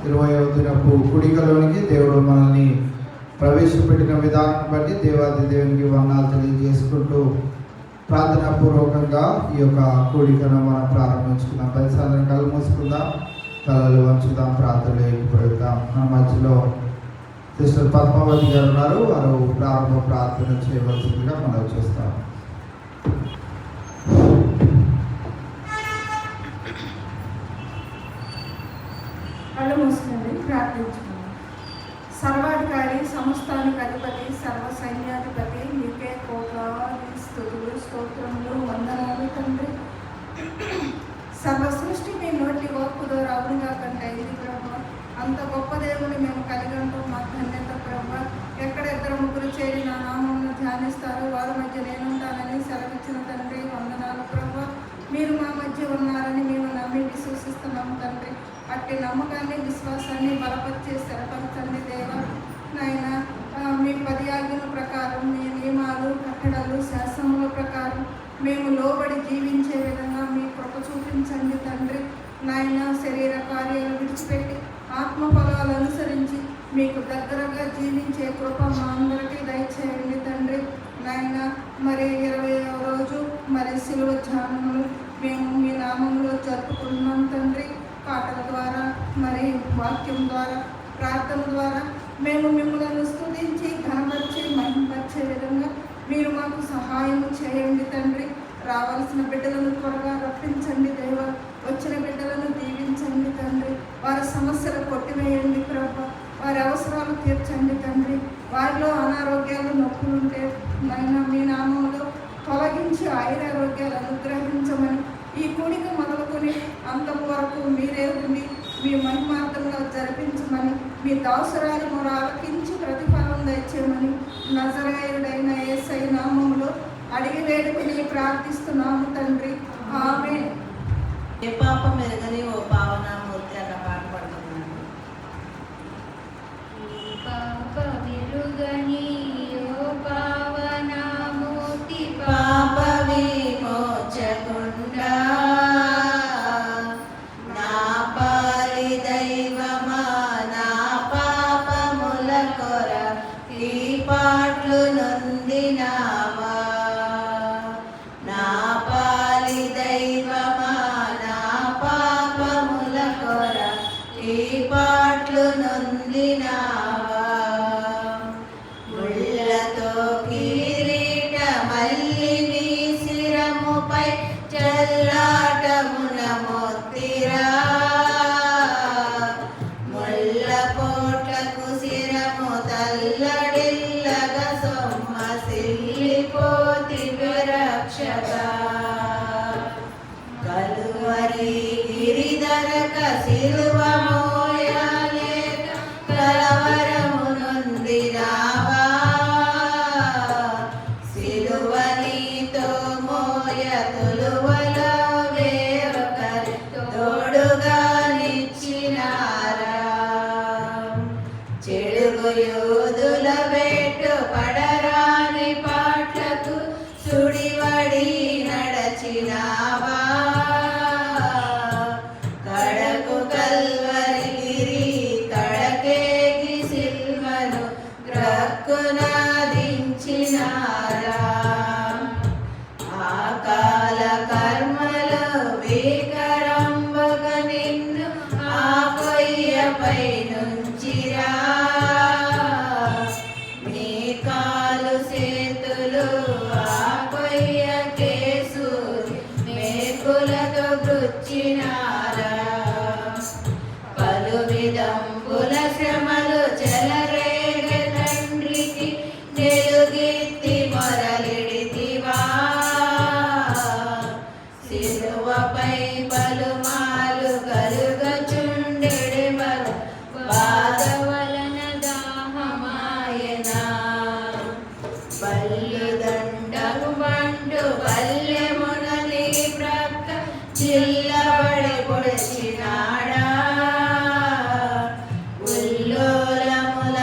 20వ దినపు కూడికలోనికి దేవుడు మనల్ని ప్రవేశపెట్టిన విధానం బట్టి దేవాది దేవునికి వందనాలు తెలియజేసుకుంటూ ప్రార్థనాపూర్వకంగా ఈ యొక్క కూడికను మనం ప్రారంభించుకుందాం. పరిసరాలను కళ్ళు మూసుకుందాం, కళలు వంచుదాం, ప్రార్థనలు ఏర్పడుదాం. మన మధ్యలో సిస్టర్ పద్మావతి గారు ఉన్నారు, వారు ప్రారంభ ప్రార్థన చేయవలసిందిగా మనం చూస్తాం. కళ్ళు మూసుకుంది, ప్రార్థించుకుందాం. సర్వాధికారి, సమస్తానికి అధిపతి, సర్వ సైన్యాధిపతి, నీకే కోట్లాది స్తుతులు, స్తోత్రములు, వందనాలు తండ్రి. సర్వ సృష్టి మీ నోటి వాక్కుతో రావునిగా కంటే ఇది ప్రభు. అంత గొప్ప దేవుని మేము కలిగి ఉంటాం. మా ధన్యత ప్రభు. ఎక్కడ ఇద్దరు ముగ్గురు చేరి నా నామమును ధ్యానిస్తారో వారి మధ్య నేనుంటానని సెలవిచ్చిన తండ్రి, వందనాలు ప్రభు. మీరు మా మధ్య ఉన్నారని మేము నమ్మి విశ్వసిస్తున్నాము తండ్రి. అట్టి నమ్మకాన్ని, విశ్వాసాన్ని బలపరిచే స్థిరపరచండి దేవా. నాయన మీ 10 ఆజ్ఞల ప్రకారం, మీ నియమాలు, కట్టడలు, శాసనముల ప్రకారం మేము లోబడి జీవించే విధంగా మీ కృప చూపించండి తండ్రి. నాయన శరీర కార్యాలు విడిచిపెట్టి ఆత్మ ఫలాలు అనుసరించి మీకు దగ్గరగా జీవించే కృప మా అందరికీ దయచేయండి తండ్రి. నాయన మరి 20వ రోజు మరి శిలువ ధ్యానములు మేము మీ నామంలో జరుపుకుంటున్నాం తండ్రి. పాటల ద్వారా, మరి వాక్యం ద్వారా, ప్రార్థన ద్వారా మేము మిమ్మల్ని స్తుతించి ఘనపరిచి మహిమపరిచే విధంగా మీరు మాకు సహాయం చేయండి తండ్రి. రావాల్సిన బిడ్డలను త్వరగా రప్పించండి దేవ. వచ్చిన బిడ్డలను దీవించండి తండ్రి. వారి సమస్యలు కొట్టివేయండి ప్రభు. వారి అవసరాలు తీర్చండి తండ్రి. వారిలో అనారోగ్యాలు, నొప్పులుంటే నాయన మీ నామంలో తొలగించి ఆయురారోగ్యాలు అనుగ్రహించమని, ఈ కూడిక మొదలుకొని అంతం వరకు మీరే ఉండి మీ మహిమార్థంగా జరిపించమని, మీ దాసురాలు మొర ఆలకించి ప్రతిఫలం దయచేయమని నజరేయుడైన యేసయ్య నామములో అడిగి వేడుకుని ప్రార్థిస్తున్నాము తండ్రి. ఆమేన్. ఏ పాపం ఎరగని ఓ పావనామూర్తి అన్న పాట పడుతున్నాను. పాప విమోచకుండా నా పాలి దైవమా, నా పాపముల కొర ఈ పాటలు నొందినావా. నా పాలి దైవమా, నా పాపముల కొర ఈ పాటలు నొందినావా. ముళ్ళతో కిరీట మల్లి నీ శిరముపై చల్లాటమున మోత్తిరా. ముళ్ళ పోట్లకు శిరము తల్లడిల్లగా సొమ్మసిల్లిపోతివి రక్షగా. కలువరి గిరిధరక శిలువ మోయలేక కలవరము నొందినావా. శిలువ నీతో మోయ తొలువలో వేరొకరి తోడుగా నిచ్చినారా. చెడుగు యోధుల వెట్టు పడరాని పాటలకు సుడివడి నడచినావా. కడకు కల్వరి గిరి కడకేకి సిల్వను గ్రక్కునాదించినారా. ఆకాల కర్మలో వేకరంబగా నిన్ను ఆ కొయ్యపై నుంచిరా. మీ కాలు చేతులు ఆ కొయ్య కేసు మేకులతో గుచ్చినారా. పలు విధంబుల శ్రమలు చెలరేగ తండ్రికి నెలుగెత్తి మొరలిడితివా. శిలువపై పలుమాలు కలుగచుండెడి బాధ వలన దాహమాయనా. బల్లు దండము బండు బల్లెమున నీ ప్రక్క చిల్లబడి పొడిచినాడా. ఉల్లోలముల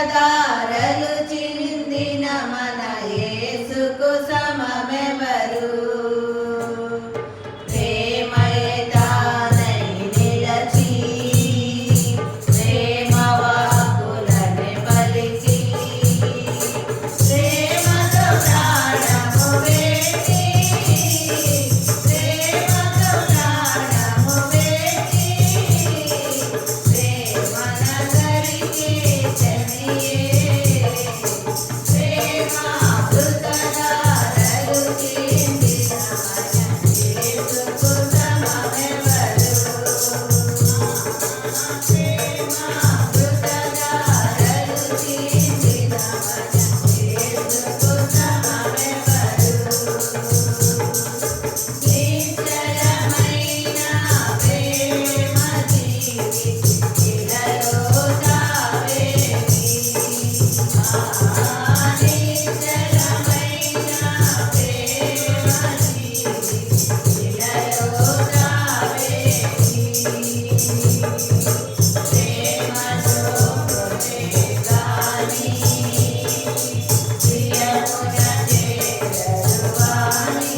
ధారలు చిందిన మన యేసుకు సమమెవరు? ప్రేమయే తానై నిలచి ప్రేమ వాక్కులనే పలికి ప్రేమతో ప్రాణము వేసి ప్రేమతో ప్రాణము వేసి ప్రేమనగరికి చెనియే ప్రేమామృతధారలు చిందిన మన యేసుకు సమమెవరు? ప్రేమామృతధారలు చిందిన మన యేసుకు సమమెవరు? నిశ్చలమైన ప్రేమ జీవి ఇలలో దావేది. నిశ్చలమైన ప్రేమ జీవి ఇలలో దావేది. ప్రేమతో కొనే గాని ప్రియమున చేరరు వాని.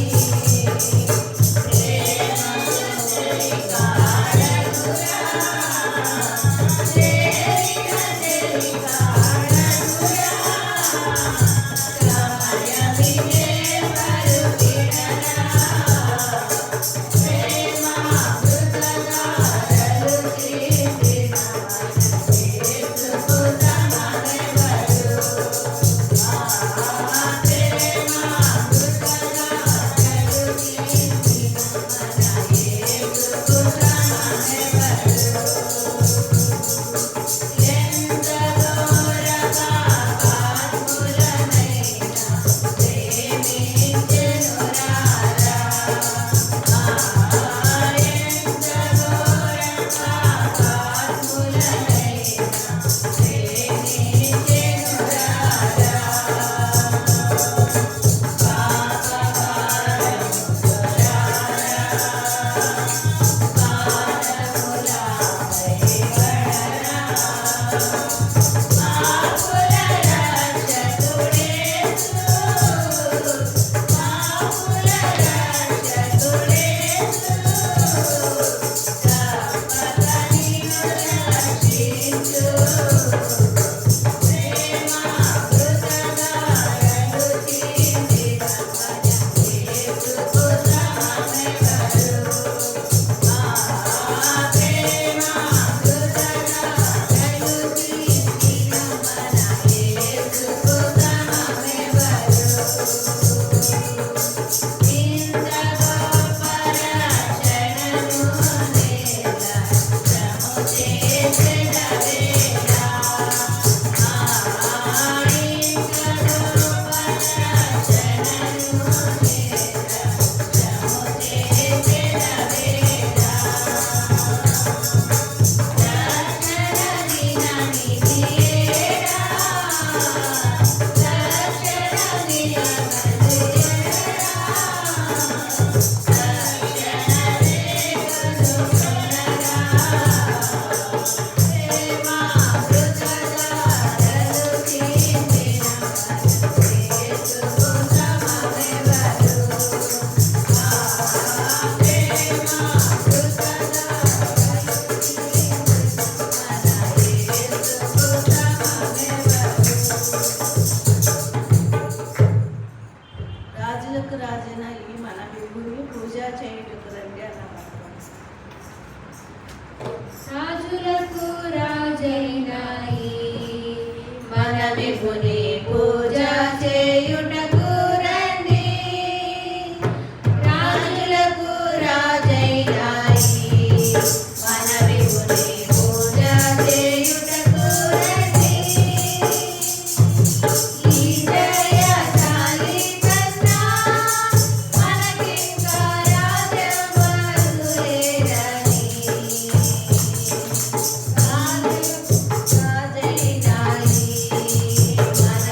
రాజులకు రాజైన ఈ మన విభుని పూజ చేయుటకు రండి అన్నమాట. రాజులకు రాజైన ఈ మన విభుని పూజ చేయుటకు రండి. రాజులకు రాజైన ఈ మన విభుని పూజ చేయుటకు రండి. ఈ జయశాలి కన్నా మనకింకా రాజెవ్వరు లేరని. రాజైన ఈ మన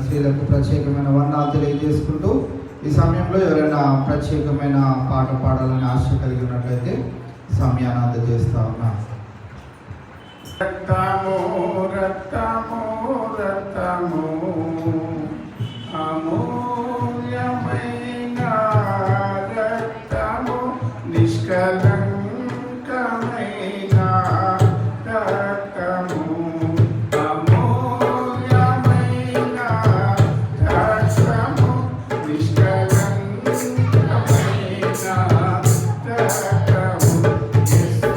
స్త్రీలకు ప్రత్యేకమైన వందనాలు తెలియజేసుకుంటూ ఈ సమయంలో ఎవరైనా ప్రత్యేకమైన పాట పాడాలని ఆశ కలిగి ఉన్నట్లయితే సమయాన్ని అందజేస్తా ఉన్నా. రక్తము రక్తము రక్తము అమూల్యమైన రక్తము నిష్కలంకమైన రక్తము అమూల్యమైన రక్తము నిష్కలంకమైన రక్తము యేసు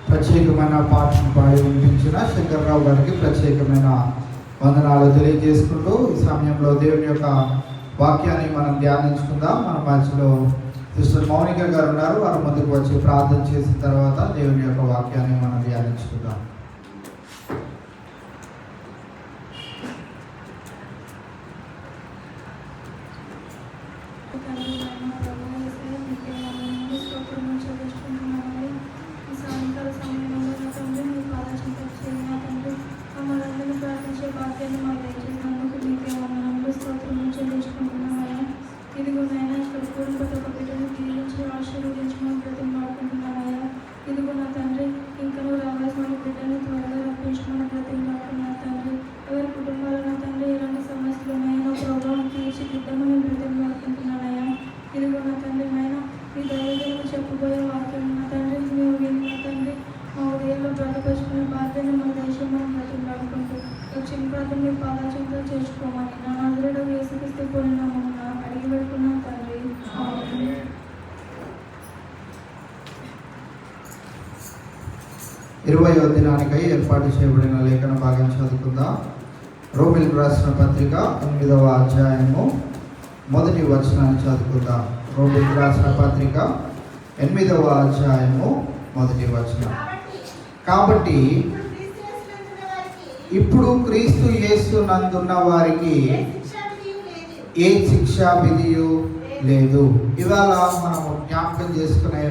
ప్రత్యేకమైన పాటను పాడి వినిపించిన శంకర్రావు గారికి ప్రత్యేకమైన వందనాలు తెలియజేసుకుంటూ ఈ సమయంలో దేవుని యొక్క వాక్యాన్ని మనం ధ్యానించుకుందాం. మన మధ్యలో సిస్టర్ మౌనిక గారు ఉన్నారు. వారు ముందుకు వచ్చి ప్రార్థన చేసిన తర్వాత దేవుని యొక్క వాక్యాన్ని మనం ధ్యానించుకుందాం. చెప్పబోయే వాక్యం నా తండ్రి మేము విని తండ్రి మా ఉదయంలో బ్రతపరుచుకునే బాధ్యతను మా దేశంలో బ్రతిలాడుకుంటూ వచ్చిన ప్రాంతం మీ పాదాచంతో చేర్చుకోమని నా నజరేయుడు యేసుక్రీస్తు పూర్ణనామమున అడిగి పెడుతున్నాను తండ్రి. ఆమేన్. 20వ దినానికై ఏర్పాటు చేయబడిన లేఖన భాగం చదువుకుందాం. రోమిలకు రాసిన పత్రిక 8వ అధ్యాయము 1వ వచనాన్ని చదువుకుందాం. రోమిలకు రాసిన పత్రిక 8వ అధ్యాయము 1వ వచనం. కాబట్టి ఇప్పుడు క్రీస్తు యేసు నందున్న వారికి ఏ శిక్షా విధియు లేదు. ఇవాళ మనము జ్ఞాపకం చేసుకునే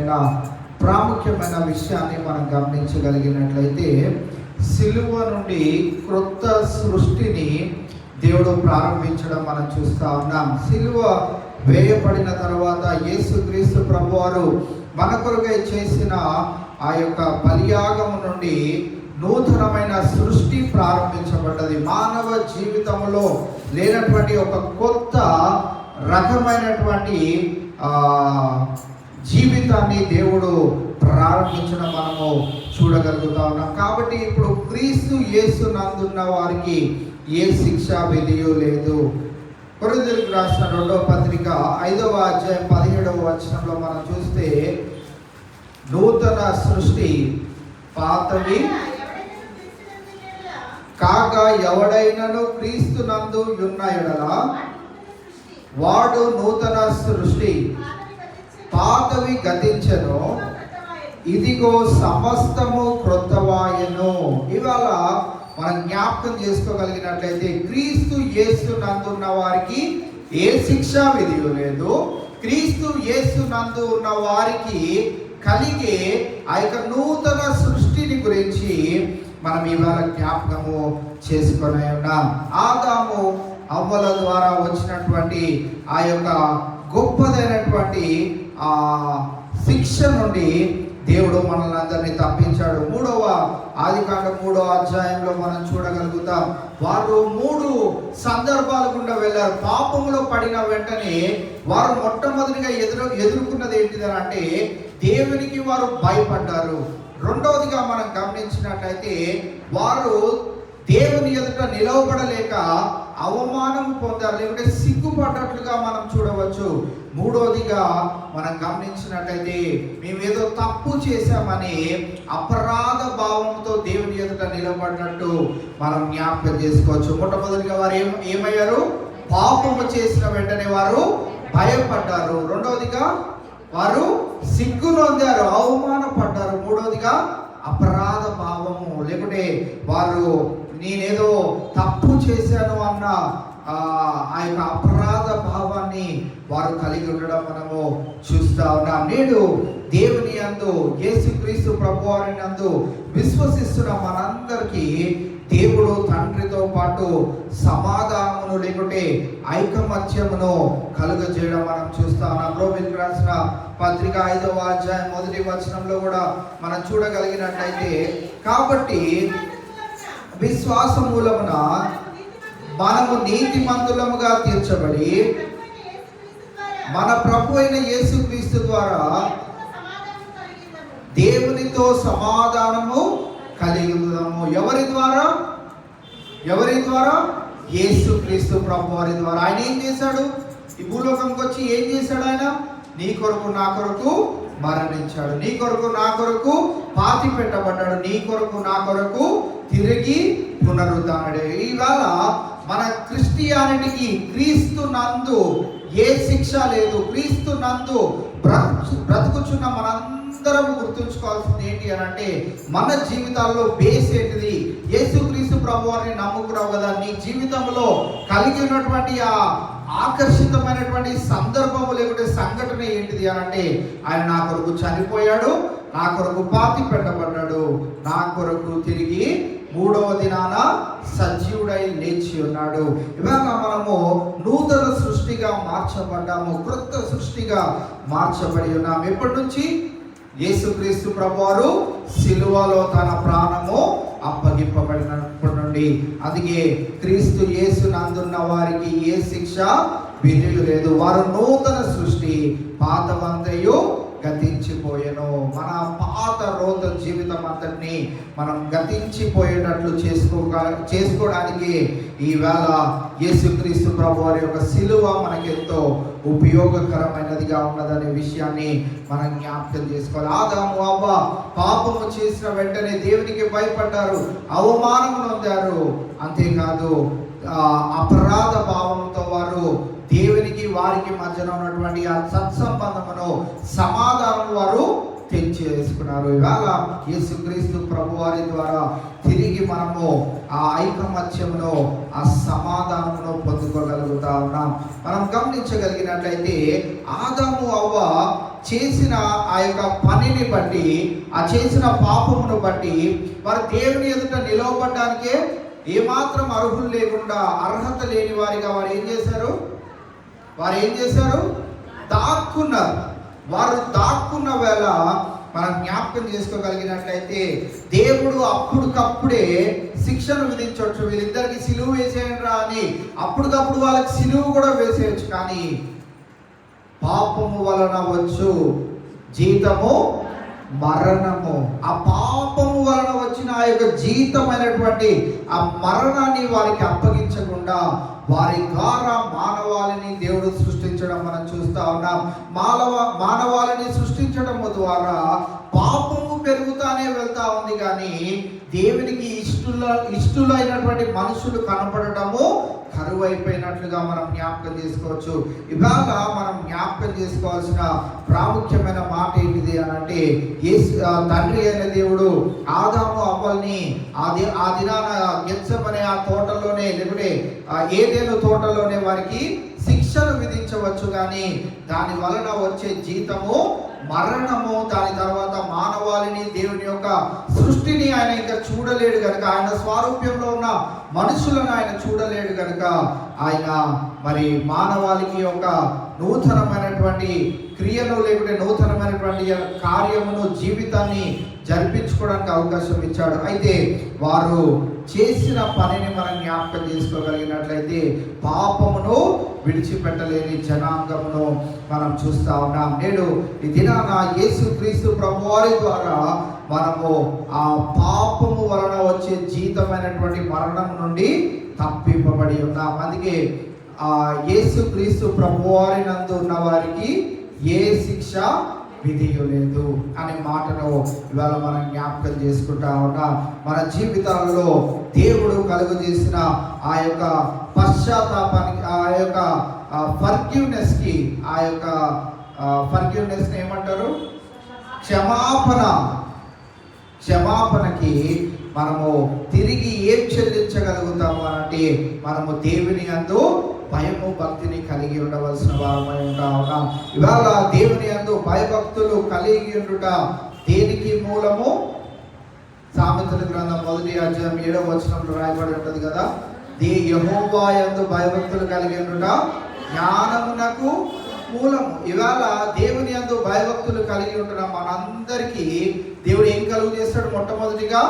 ప్రాముఖ్యమైన విషయాన్ని మనం గమనించగలిగినట్లయితే సిలువ నుండి క్రొత్త సృష్టిని దేవుడు ప్రారంభించడం మనం చూస్తూ ఉన్నాం. సిలువ వేయబడిన తర్వాత యేసుక్రీస్తు ప్రభువారు మన కొరకై చేసిన ఆ యొక్క బలియాగము నుండి నూతనమైన సృష్టి ప్రారంభించబడ్డది. మానవ జీవితంలో లేనటువంటి ఒక కొత్త రకమైనటువంటి జీవితాన్ని దేవుడు ప్రారంభించడం మనము చూడగలుగుతా ఉన్నాం. కాబట్టి ఇప్పుడు క్రీస్తు యేసు నందున్న వారికి ఏ శిక్షా విధియు లేదు. కొరింథీయులకు రాసిన 2వ పత్రిక 5వ అధ్యాయం 17వ వచనంలో మనం చూస్తే నూతన సృష్టి పాతవి కాగా ఎవడైనను క్రీస్తు నందు ఉన్న ఎడల వాడు నూతన సృష్టి, పాతవి గతించెను, ఇదిగో సమస్తము క్రొత్తవాయెను. ఇవాళ మనం జ్ఞాపకం చేసుకోగలిగినట్లయితే క్రీస్తు యేసు నందు ఉన్న వారికి ఏ శిక్షా విధియు లేదు. క్రీస్తు యేసు నందు ఉన్న వారికి కలిగే ఆ యొక్క నూతన సృష్టిని గురించి మనం ఇవాళ జ్ఞాపకము చేసుకొని ఉన్నాం. ఆదాము అవ్వల ద్వారా వచ్చినటువంటి ఆ యొక్క గొప్పదైనటువంటి ఆ శిక్ష నుండి దేవుడు మనల్ని అందరినీ తప్పించాడు. 3వ ఆదికాండం 3వ అధ్యాయంలో మనం చూడగలుగుతాం. వారు 3 సందర్భాల గుండా వెళ్ళారు. పాపంలో పడిన వెంటనే వారు మొట్టమొదటిగా ఎదుర్కొన్నది ఏంటిదని అంటే దేవునికి వారు భయపడ్డారు. రెండవదిగా మనం గమనించినట్లయితే వారు దేవుని ఎదుట నిలవబడలేక అవమానం పొందారు, లేకుంటే సిగ్గుపడ్డట్లుగా మనం చూడవచ్చు. మూడవదిగా మనం గమనించినట్లయితే మేమేదో తప్పు చేశామని అపరాధ భావంతో దేవుని ఎదుట నిలబడినట్టు మనం జ్ఞాపకం చేసుకోవచ్చు. మొట్టమొదటిగా వారు ఏమయ్యారు? పాపము చేసిన వెంటనే వారు భయపడ్డారు. రెండవదిగా వారు సిగ్గునొందారు, అవమానపడ్డారు. మూడవదిగా అపరాధ భావము, లేకుంటే వారు నేనేదో తప్పు చేశాను అన్న ఆ యొక్క అపరాధ భావాన్ని వారు కలిగి ఉండడం మనము చూస్తూ ఉన్నాం. నేడు దేవుని యందు యేసుక్రీస్తు ప్రభువారిని యందు విశ్వసిస్తున్న మనందరికీ దేవుడు తండ్రితో పాటు సమాధానమును లేకుంటే ఐకమత్యమును కలుగజేయడం మనం చూస్తా ఉన్నాం. రోమిలకు రాసిన పత్రిక 5వ అధ్యాయం 1వ వచనంలో కూడా మనం చూడగలిగినట్లయితే కాబట్టి విశ్వాస మూలమున మనము నీతిమంతులముగా తీర్చబడి మన ప్రభు అయిన యేసుక్రీస్తు ద్వారా దేవునితో సమాధానము కలిగిదాము. ఎవరి ద్వారా? యేసుక్రీస్తు ప్రభు వారి ద్వారా. ఆయన ఏం చేశాడు? ఈ భూలోకంకి వచ్చి ఏం చేశాడు? ఆయన నీ కొరకు నా కొరకు మరణించాడు, నీ కొరకు నా కొరకు పాతి పెట్టబడ్డాడు, నీ కొరకు నా కొరకు తిరిగి పునరుద్ధానుడే. ఈవేళ మన క్రిస్టియానిటీకి క్రీస్తు నందు ఏ శిక్ష లేదు. క్రీస్తు నందు బ్రతుకుచున్న మనందరం గుర్తుంచుకోవాల్సింది ఏంటి అని అంటే, మన జీవితాల్లో బేస్ ఏంటిది? యేసుక్రీస్తు ప్రభువారిని నమ్ముకున్నావు కదా, నీ జీవితంలో కలిగి ఉన్నటువంటి ఆ ఆకర్షితమైనటువంటి సందర్భము లేకుంటే సంఘటన ఏంటిది అని అంటే, ఆయన నా కొరకు చనిపోయాడు, నా కొరకు పాతి పెట్టబడ్డాడు, నా కొరకు తిరిగి 3వ దినాన సజీవుడై లేచి ఉన్నాడు. ఇవాళ మనము నూతన సృష్టిగా మార్చబడ్డాము, క్రొత్త సృష్టిగా మార్చబడి ఉన్నాము. ఎప్పటి నుంచి? యేసుక్రీస్తు ప్రభువారు సిలువలో తన ప్రాణము అప్పగింపబడినప్పటి నుండి. అందుకే క్రీస్తు యేసు నందున్న వారికి ఏ శిక్ష విధులు లేదు. వారు నూతన సృష్టి, పాతవంతయు గతించిపోయెను. మన పాత రోత జీవితం అంతటిని మనం గతించిపోయేటట్లు చేసుకోవడానికి ఈవేళ యేసుక్రీస్తు ప్రభువారి యొక్క సిలువ మనకెంతో ఉపయోగకరమైనదిగా ఉన్నదనే విషయాన్ని మనం జ్ఞాపకం చేసుకోవాలి. ఆదాము అవ్వ పాపము చేసిన వెంటనే దేవునికి భయపడ్డారు, అవమానం నొందారు. అంతేకాదు అపరాధ భావంతో వారు దేవునికి వారికి మధ్యన ఉన్నటువంటి ఆ సత్సంబంధమును, సమాధానం వారు తెచ్చేసుకున్నారు. ఇవాళ యేసుక్రీస్తు ప్రభువారి ద్వారా తిరిగి మనము ఆ ఐకమత్యమును, ఆ సమాధానమును పొందుకోగలుగుతా ఉన్నాం. మనం గమనించగలిగినట్లయితే ఆదాము అవ్వ చేసిన ఆ యొక్క పనిని బట్టి, ఆ చేసిన పాపమును బట్టి వారు దేవుని ఎదుట నిలవబడ్డానికే ఏమాత్రం అర్హులు లేకుండా, అర్హత లేని వారిగా వారు ఏం చేశారు? దాక్కున్నారు. వారు దాక్కున్న వేళ మనం జ్ఞాపకం చేసుకోగలిగినట్లయితే దేవుడు అప్పటికప్పుడే శిక్షను విధించవచ్చు. వీళ్ళిద్దరికి సిలువ వేసేయండిరా అని అప్పటికప్పుడు వాళ్ళకి సిలువ కూడా వేసేయచ్చు. కానీ పాపము వలన వచ్చు జీతము మరణము. ఆ పాపము వలన వచ్చిన ఆ యొక్క జీతమైనటువంటి ఆ మరణాన్ని వారికి అప్పగించకుండా వారి ద్వారా మానవాళిని దేవుడు సృష్టించడం మనం చూస్తా ఉన్నాం. మానవాళిని సృష్టించడం ద్వారా పాపము పెరుగుతానే వెళ్తా ఉంది, కానీ దేవునికి ఇష్టలైనటువంటి మనుషులు కనపడటము కరువైపోయినట్లుగా మనం జ్ఞాపకం చేసుకోవచ్చు. ఇవాళ మనం జ్ఞాపకం చేసుకోవాల్సిన ప్రాముఖ్యమైన మాట ఏంటిది అని అంటే, తండ్రి అయిన దేవుడు ఆదాము అవ్వల్ని ఆ దినాన గెత్సెమనే ఆ తోటలోనే, లేకుంటే ఏదైనా తోటలోనే వారికి శిక్షను విధించవచ్చు, కానీ దాని వలన వచ్చే జీతము మరణము. దాని తర్వాత మానవాళిని, దేవుని యొక్క సృష్టిని ఆయన ఇంకా చూడలేడు కనుక, ఆయన స్వారూప్యంలో ఉన్న మనుషులను ఆయన చూడలేడు కనుక, ఆయన మరి మానవాళికి ఒక నూతనమైనటువంటి క్రియను, లేకుంటే నూతనమైనటువంటి కార్యమును, జీవితాన్ని జరిపించుకోవడానికి అవకాశం ఇచ్చాడు. అయితే వారు చేసిన పనిని మనం జ్ఞాపకం చేసుకోగలిగినట్లయితే పాపమును విడిచిపెట్టలేని జనాంగమును మనం చూస్తా ఉన్నాం. నేడు ఈ దినాన యేసుక్రీస్తు ప్రభువారి ద్వారా మనము ఆ పాపము వలన వచ్చే జీతమైనటువంటి మరణం నుండి తప్పింపబడి ఉన్నాం. అందుకే ఆ యేసుక్రీస్తు ప్రభువారి నందు ఉన్న వారికి ఏ శిక్ష విధియలేదు అనే మాటను ఇవాళ మనం జ్ఞాపకం చేసుకుంటా ఉన్నాం. మన జీవితాలలో దేవుడు కలుగజేసిన ఆ యొక్క పశ్చాత్తాపానికి, ఆ యొక్క ఫర్గివ్నెస్కి, ఆ యొక్క ఫర్గివ్నెస్ని ఏమంటారు? క్షమాపణకి మనము తిరిగి ఏం చెల్లించగలుగుతాము అంటే, మనము దేవుని యందు భయము భక్తిని కలిగి ఉండవలసిన వారమై ఉంటా ఉన్నాం. ఇవాళ దేవుని యందు భయభక్తులు కలిగి ఉండుట దేనికి మూలము? సామెతల గ్రంథం 1వ అధ్యాయం 7వ వచనంలో రాయబడి ఉంటుంది కదా, యెహోవా యందు భయభక్తులు కలిగి ఉండుట జ్ఞానమునకు మూలము. ఇవాళ దేవుని యందు భయభక్తులు కలిగి ఉంటున్నాం మనందరికీ దేవుడు ఏం కలుగు చేస్తాడు? మొట్టమొదటిగా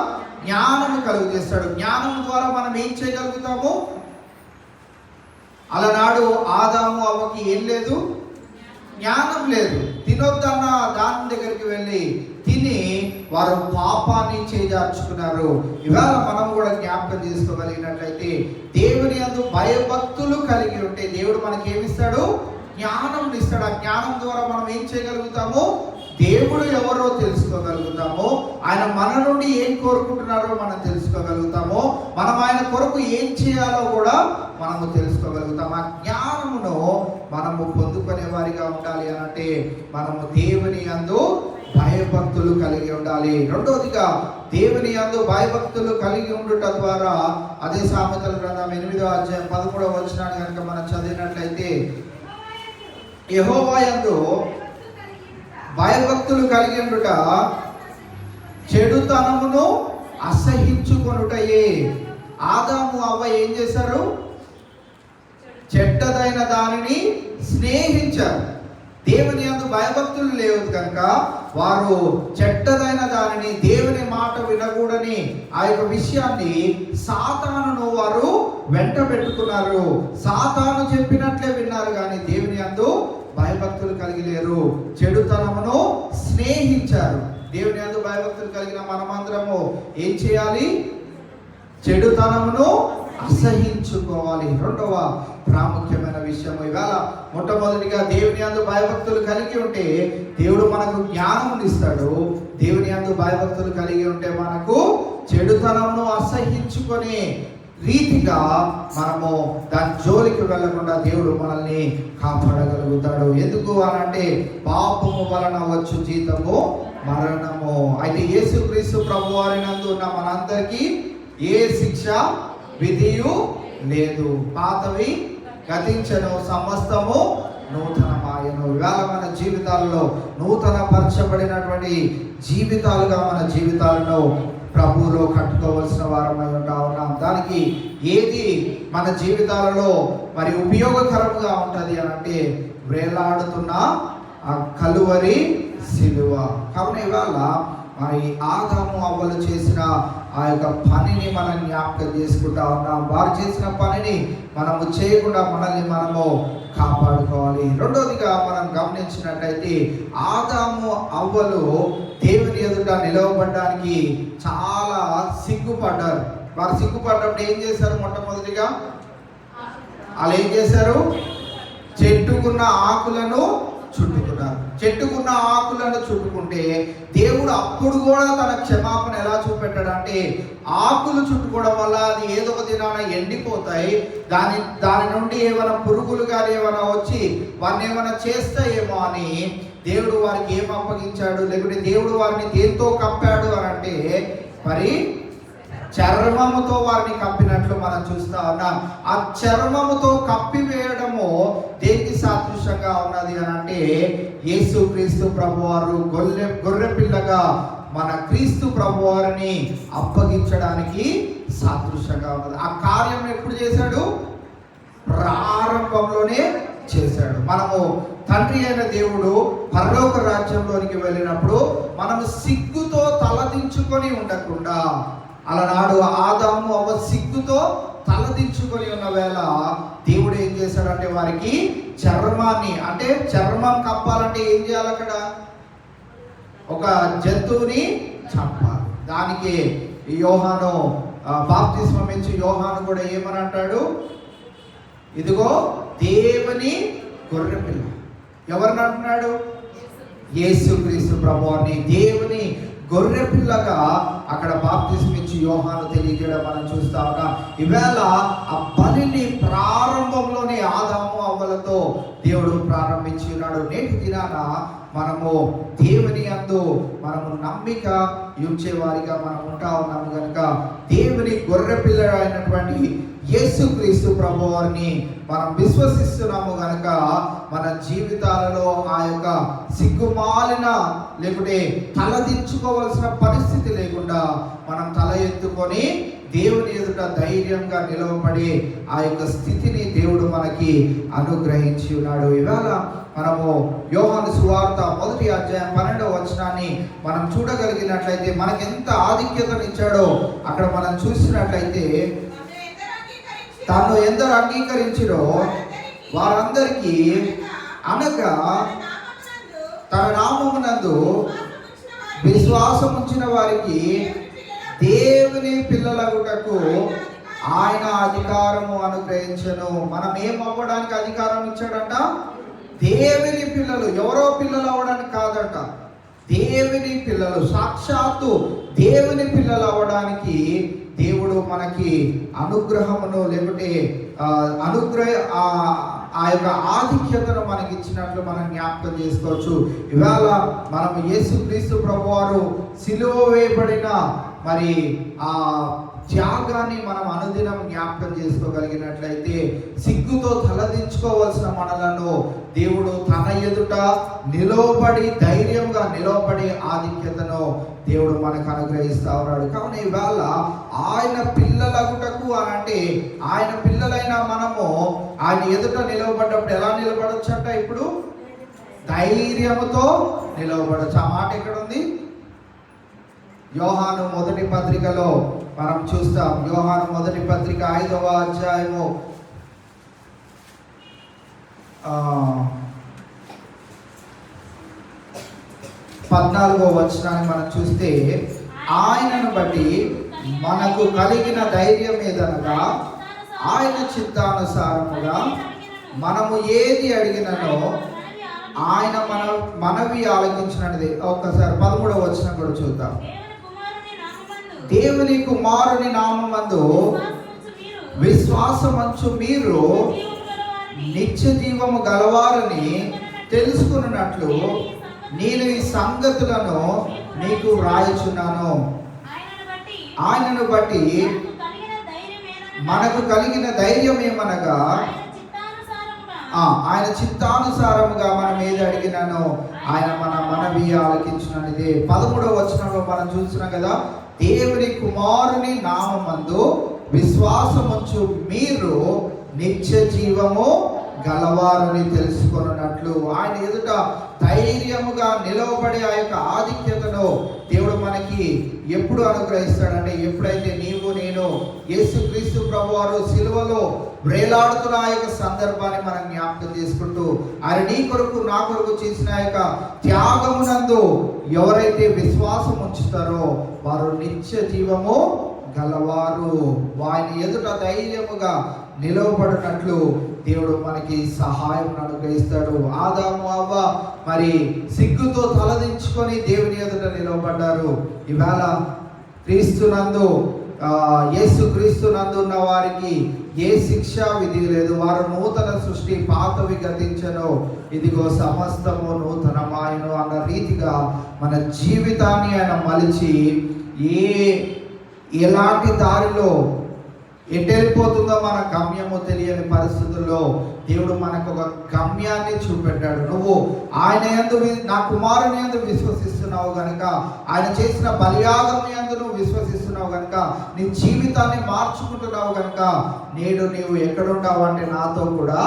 జ్ఞానము కలుగు చేస్తాడు. జ్ఞానం ద్వారా మనం ఏం చేయగలుగుతాము? అలనాడు ఆదాము అవ్వకి ఏం లేదు? జ్ఞానం లేదు. తినొద్దన్న దాని దగ్గరికి వెళ్ళి తిని వారు పాపాన్ని చేజార్చుకున్నారు. ఇవాళ మనం కూడా జ్ఞాపకం చేసుకోగలిగినట్లయితే దేవుని యందు భయభక్తులు కలిగి ఉంటే దేవుడు మనకి ఏమిస్తాడు? జ్ఞానం ఇస్తాడు. ఆ జ్ఞానం ద్వారా మనం ఏం చేయగలుగుతాము? దేవుడు ఎవరో తెలుసుకోగలుగుతామో, ఆయన మన నుండి ఏం కోరుకుంటున్నారో మనం తెలుసుకోగలుగుతామో, మనం ఆయన కొరకు ఏం చేయాలో కూడా మనము తెలుసుకోగలుగుతాం. ఆ జ్ఞానమును మనము పొందుకునే వారిగా ఉండాలి అనంటే మనము దేవుని యందు భయభక్తులు కలిగి ఉండాలి. రెండవదిగా దేవుని యందు భయభక్తులు కలిగి ఉండుట ద్వారా, అదే సామెతల గ్రంథం 8వ అధ్యాయం 13వ వచనాన్ని కనుక మనం చదివినట్లయితే, యెహోవా యందు భయభక్తులు కలిగి ఉండుట చెడుతనమును అసహించుకొనుటయే. ఆదాము అవ్వ ఏం చేశారు? చెడ్డదైన దానిని స్నేహించారు. దేవుని యందు భయభక్తులు లేవు కనుక వారు చెడ్డదైన దానిని, దేవుని మాట వినకూడని ఆ యొక్క విషయాన్ని, సాతానును వారు వెంట పెట్టుకున్నారు. సాతాను చెప్పినట్లే విన్నారు కానీ దేవుని యందు భయభక్తులు కలిగి లేరు. చెడుతనమును స్నేహించారు. దేవుని యందు భయభక్తులు కలిగిన మనమందరము ఏం చేయాలి? చెడుతనమును అసహించుకోవాలి. రెండవ ప్రాముఖ్యమైన విషయం ఇవాళ మొట్టమొదటిగా దేవుని యందు భయభక్తులు కలిగి ఉంటే దేవుడు మనకు జ్ఞానం ఇస్తాడు. దేవుని యందు భయభక్తులు కలిగి ఉంటే మనకు చెడుతనమును అసహించుకొని రీతిగా మనము దాని జోలికి వెళ్ళకుండా దేవుడు మనల్ని కాపాడగలుగుతాడు. ఎందుకు అనంటే పాపము వలన వచ్చు జీతము మరణము. అయితే యేసుక్రీస్తు ప్రభువారి నందు ఉన్న మనందరికీ ఏ శిక్ష విధియు లేదు. పాతవి గతించను, సమస్తము నూతనమాయను. ఇవాళ మన జీవితాలలో నూతన పరచబడినటువంటి జీవితాలుగా మన జీవితాలను ప్రభువులో కట్టుకోవలసిన వారమై ఉన్నాం. దానికి ఏది మన జీవితాలలో మరి ఉపయోగకరంగా ఉంటుంది అని అంటే వేలాడుతున్న ఆ కలువరి సిలువ. కాబట్టి ఇవాళ మరి ఆదాము అవ్వలు చేసిన ఆ యొక్క పనిని మనం జ్ఞాపకం చేసుకుంటా ఉన్నాం. వారు చేసిన పనిని మనము చేయకుండా మనల్ని మనము కాపాడుకోవాలి. రెండోదిగా మనం గమనించినట్లయితే ఆదాము అవ్వలు దేవుని ఎదుట నిలవబడడానికి చాలా సిగ్గుపడ్డారు. వారు సిగ్గుపడ్డప్పుడు ఏం చేశారు? మొట్టమొదటిగా వాళ్ళు ఏం చేశారు? చెట్టుకున్న ఆకులను చుట్టుకున్నారు. చెట్టుకున్న ఆకులను చుట్టుకుంటే దేవుడు అప్పుడు కూడా తన క్షమాపణ ఎలా చూపెట్టాడంటే, ఆకులు చుట్టుకోవడం వల్ల అది ఏదో ఒక దినాన ఎండిపోతాయి, దాని నుండి ఏమైనా పురుగులు కానీ ఏమైనా వచ్చి వారిని ఏమైనా చేస్తాయేమో అని దేవుడు వారికి ఏం అప్పగించాడు, లేకుంటే దేవుడు వారిని దేంతో కప్పాడు అని అంటే మరి చర్మముతో వారిని కప్పినట్లు మనం చూస్తా ఉన్నాం. ఆ చర్మముతో కప్పివేయడము దేనికి సాదృశ్యంగా ఉన్నది అని అంటే యేసుక్రీస్తు ప్రభువారు గొర్రె పిల్లగా మన క్రీస్తు ప్రభువారిని అప్పగించడానికి సాదృశ్యంగా ఉన్నది. ఆ కార్యం ఎప్పుడు చేశాడు? ప్రారంభంలోనే చేశాడు. మనము తండ్రి అయిన దేవుడు పరలోక రాజ్యంలోనికి వెళ్ళినప్పుడు మనము సిగ్గుతో తలదించుకొని ఉండకుండా, అలనాడు ఆదాము అవ్వ సిగ్గుతో తలదించుకొని ఉన్న వేళ దేవుడు ఏం చేశాడంటే వారికి చర్మాన్ని, అంటే చర్మం కప్పాలంటే ఏం చేయాలి? అక్కడ ఒక జంతువుని చంపాలి. దానికి యోహాను బాప్తిస్మం ఇచ్చి యోహాను కూడా ఏమని అంటాడు? ఇదిగో దేవుని గొర్రెపిల్ల. ఎవరిని అంటున్నాడు? యేసుక్రీస్తు ప్రభువారిని దేవుని గొర్రెపిల్లగా అక్కడ బాప్తిస్మం ఇచ్చి యోహాను తెలియజేయడం మనం చూస్తా ఉన్నాం. ఈవేళ ఆ బలిని ప్రారంభంలోనే ఆదాము అవ్వలతో దేవుడు ప్రారంభించి ఉన్నాడు. నేటి దినాన మనము దేవుని యందు మనము నమ్మిక ఉంచే వారిగా మనం ఉంటా ఉన్నాము కనుక దేవుని గొర్రెపిల్ల అయినటువంటి యేసుక్రీస్తు ప్రభువారిని మనం విశ్వసిస్తున్నాము కనుక మన జీవితాలలో ఆ యొక్క సిగ్గుమాలిన లేకుంటే తలదించుకోవాల్సిన పరిస్థితి లేకుండా మనం తల ఎత్తుకొని దేవుని ఎదుట ధైర్యంగా నిలవబడి ఆ యొక్క స్థితిని దేవుడు మనకి అనుగ్రహించి ఉన్నాడు. ఇవాళ మనము యోహాను సువార్త 1వ అధ్యాయం 12వ వచనాన్ని మనం చూడగలిగినట్లయితే మనకి ఎంత ఆధిక్యతనిచ్చాడో అక్కడ మనం చూసినట్లయితే, తాను ఎందరు అంగీకరించిరో వారందరికీ అనగా తన నామమునందు విశ్వాసం ఉంచిన వారికి దేవుని పిల్లలగుటకు ఆయన అధికారము అనుగ్రహించను. మనం ఏం అవ్వడానికి అధికారం ఇచ్చాడంట? దేవుని పిల్లలు. ఎవరో పిల్లలు అవ్వడానికి కాదంట, దేవుని పిల్లలు, సాక్షాత్తు దేవుని పిల్లలు అవ్వడానికి దేవుడు మనకి అనుగ్రహమును లేకుంటే ఆ యొక్క ఆధిక్యతను మనకి ఇచ్చినట్లు మనం జ్ఞాపకం చేసుకోవచ్చు. ఇవాళ మనం యేసుక్రీస్తు ప్రభువారు సిలువ వేయబడిన మరి ఆ త్యాగాన్ని మనం అనుదినం జ్ఞాపకం చేసుకోగలిగినట్లయితే సిగ్గుతో తలదించుకోవాల్సిన మనలను దేవుడు తన ఎదుట నిలవబడి ధైర్యంగా నిలవబడి ఆధిక్యతను దేవుడు మనకు అనుగ్రహిస్తా ఉన్నాడు. కావున ఇవాళ ఆయన పిల్లలగుటకు అని అంటే ఆయన పిల్లలైన మనము ఆయన ఎదుట నిలవబడ్డప్పుడు ఎలా నిలబడొచ్చు అంట? ఇప్పుడు ధైర్యముతో నిలవబడచ్చు. ఆ మాట ఎక్కడ ఉంది? యోహాను మొదటి పత్రికలో మనం చూస్తాం. యోహాను మొదటి పత్రిక 5వ అధ్యాయము 14వ వచనాన్ని మనం చూస్తే, ఆయనను బట్టి మనకు కలిగిన ధైర్యం ఏదనగా ఆయన చిత్తానుసారముగా మనము ఏది అడిగిననో ఆయన మనవి ఆలకించినది. ఒక్కసారి 13వ వచనం కూడా చూద్దాం. దేవుని కుమారుని నామమందు విశ్వాసమంచు మీరు నిత్య జీవము గలవారని తెలుసుకున్నట్లు నేను ఈ సంగతులను నీకు వ్రాయుచున్నాను. ఆయనను బట్టి మనకు కలిగిన ధైర్యం ఏమనగా ఆయన చిత్తానుసారముగా మనం ఏది అడిగినానో ఆయన మన మనవి ఆలకించినది. 13వ వచనంలో మనం చూస్తున్నాం కదా, దేవుని కుమారుని నామమందు విశ్వాసముంచు మీరు నిత్య జీవము గలవారని తెలుసుకున్నట్లు ఆయన ఎదుట ధైర్యముగా నిలవబడి ఆ యొక్క ఆధిక్యతను దేవుడు మనకి ఎప్పుడు అనుగ్రహిస్తాడంటే, ఎప్పుడైతే నీవు నేను యేసుక్రీస్తు ప్రభువారు సిలువలో వేలాడుతున్న ఆ యొక్క సందర్భాన్ని మనం జ్ఞాపకం చేసుకుంటూ ఆయన నీ కొరకు నా కొరకు చేసిన యొక్క త్యాగమునందు ఎవరైతే విశ్వాసం ఉంచుతారో వారు నిత్య జీవము గలవారు. ఆయన ఎదుట ధైర్యముగా నిలవబడినట్లు దేవుడు మనకి సహాయం అనుగ్రహిస్తాడు. ఆదాము అవ్వ మరి సిగ్గుతో తలదించుకొని దేవుని ఎదుట నిలవబడ్డారు. ఇవాళ క్రీస్తునందు యేసుక్రీస్తునందు ఉన్న వారికి ఏ శిక్షా విధి లేదు. వారు నూతన సృష్టి, పాతవి గతించను, ఇదిగో సమస్తము నూతనమాయను అన్న రీతిగా మన జీవితాన్ని ఆయన మలిచి ఎలాంటి దారిలో ఎటెళ్ళిపోతుందో మన గమ్యము తెలియని పరిస్థితుల్లో దేవుడు మనకు ఒక గమ్యాన్ని చూపెట్టాడు. నువ్వు ఆయన యందు నా కుమారుని యందు విశ్వసిస్తున్నావు కనుక, ఆయన చేసిన బలియాగం యందు నువ్వు విశ్వసిస్తున్నావు కనుక, నీ జీవితాన్ని మార్చుకుంటున్నావు కనుక నేడు నీవు ఎక్కడుంటావు అంటే నాతో కూడా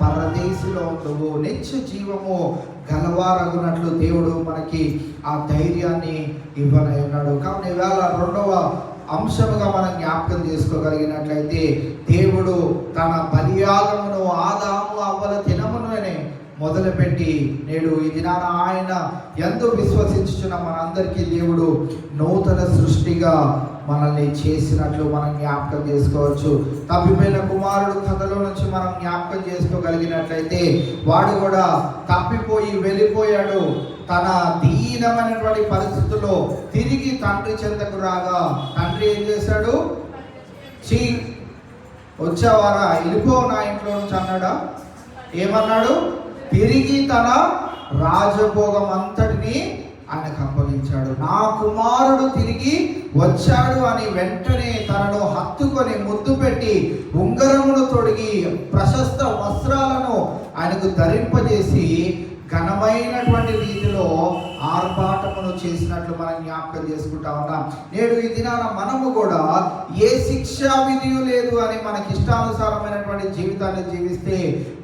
పరదేశిలో నువ్వు నిత్య జీవము గలవారగునట్లు దేవుడు మనకి ఆ ధైర్యాన్ని ఇవ్వనన్నాడు. కావున ఇవాళ రెండవ అంశముగా మనం జ్ఞాపకం చేసుకోగలిగినట్లయితే, దేవుడు తన బలియాగమును ఆదాము అవ్వల దినమునే మొదలుపెట్టి నేడు ఈ దినాన ఆయన ఎంతో విశ్వసించుచున్న మనందరికీ దేవుడు నూతన సృష్టిగా మనల్ని చేసినట్లు మనం జ్ఞాపకం చేసుకోవచ్చు. తప్పిపోయిన కుమారుడు కథలో నుంచి మనం జ్ఞాపకం చేసుకోగలిగినట్లయితే, వాడు కూడా తప్పిపోయి వెళ్ళిపోయాడు. తన దీనమైనటువంటి పరిస్థితుల్లో తిరిగి తండ్రి చెంతకు రాగా తండ్రి ఏం చేశాడు? వచ్చావారా, వెళ్ళిపో నా ఇంట్లో నుంచి అన్నాడా? ఏమన్నాడు? తిరిగి తన రాజభోగం అంతటిని ఆయనకు అప్పగించాడు. నా కుమారుడు తిరిగి వచ్చాడు అని వెంటనే తనను హత్తుకొని ముద్దు పెట్టి ఉంగరమును తొడిగి ప్రశస్త వస్త్రాలను ఆయనకు ధరింపజేసి ఘనమైనటువంటి రీతిలో ఆర్భాటమును చేసినట్లు మనం జ్ఞాపకం చేసుకుంటా ఉన్నాం. నేడు ఈ దినాన మనము కూడా ఏ శిక్షా విధియు లేదు అని మనకి ఇష్టానుసారమైనటువంటి జీవితాన్ని జీవిస్తే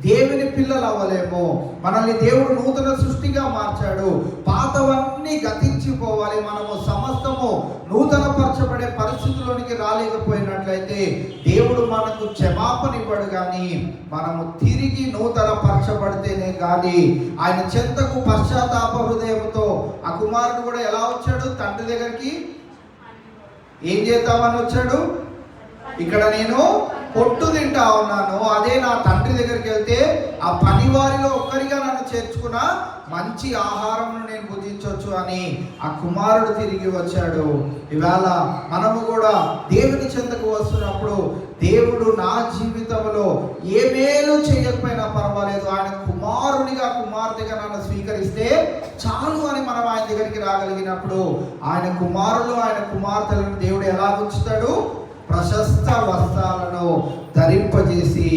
దేవుని పిల్లలు అవ్వలేము. మనల్ని దేవుడు నూతన సృష్టిగా మార్చాడు. పాతవన్నీ గతించిపోవాలి. మనము సమస్తము నూతనపరచబడే పరిస్థితుల్లోనికి రాలేకపోయినట్లయితే దేవుడు మనకు క్షమాపణ ఇవ్వడు. కానీ మనము తిరిగి నూతన పరచబడితేనే కానీ ఆయన చెంతకు పశ్చాత్తాప హృదయంతో ఆ కుమారుడు కూడా ఎలా వచ్చాడు? తండ్రి దగ్గరికి ఏం చేద్దామని వచ్చాడు? ఇక్కడ నేను పొట్టు తింటా ఉన్నాను, అదే నా తండ్రి దగ్గరికి వెళ్తే ఆ పనివారిలో ఒక్కరిగా నన్ను చేర్చుకున్న మంచి ఆహారం నేను భుజించవచ్చు అని ఆ కుమారుడు తిరిగి వచ్చాడు. ఇవాళ మనము కూడా దేవుని చెంతకు వస్తున్నప్పుడు దేవుడు నా జీవితంలో ఏ మేలు చేయకపోయినా పర్వాలేదు, ఆయన కుమారునిగా కుమార్తెగా నన్ను స్వీకరిస్తే చాలు అని మనం ఆయన దగ్గరికి రాగలిగినప్పుడు ఆయన కుమారులు ఆయన కుమార్తెలను దేవుడు ఎలా ఉంచుతాడు? ప్రశస్త వస్త్రాలను ధరింపజేసి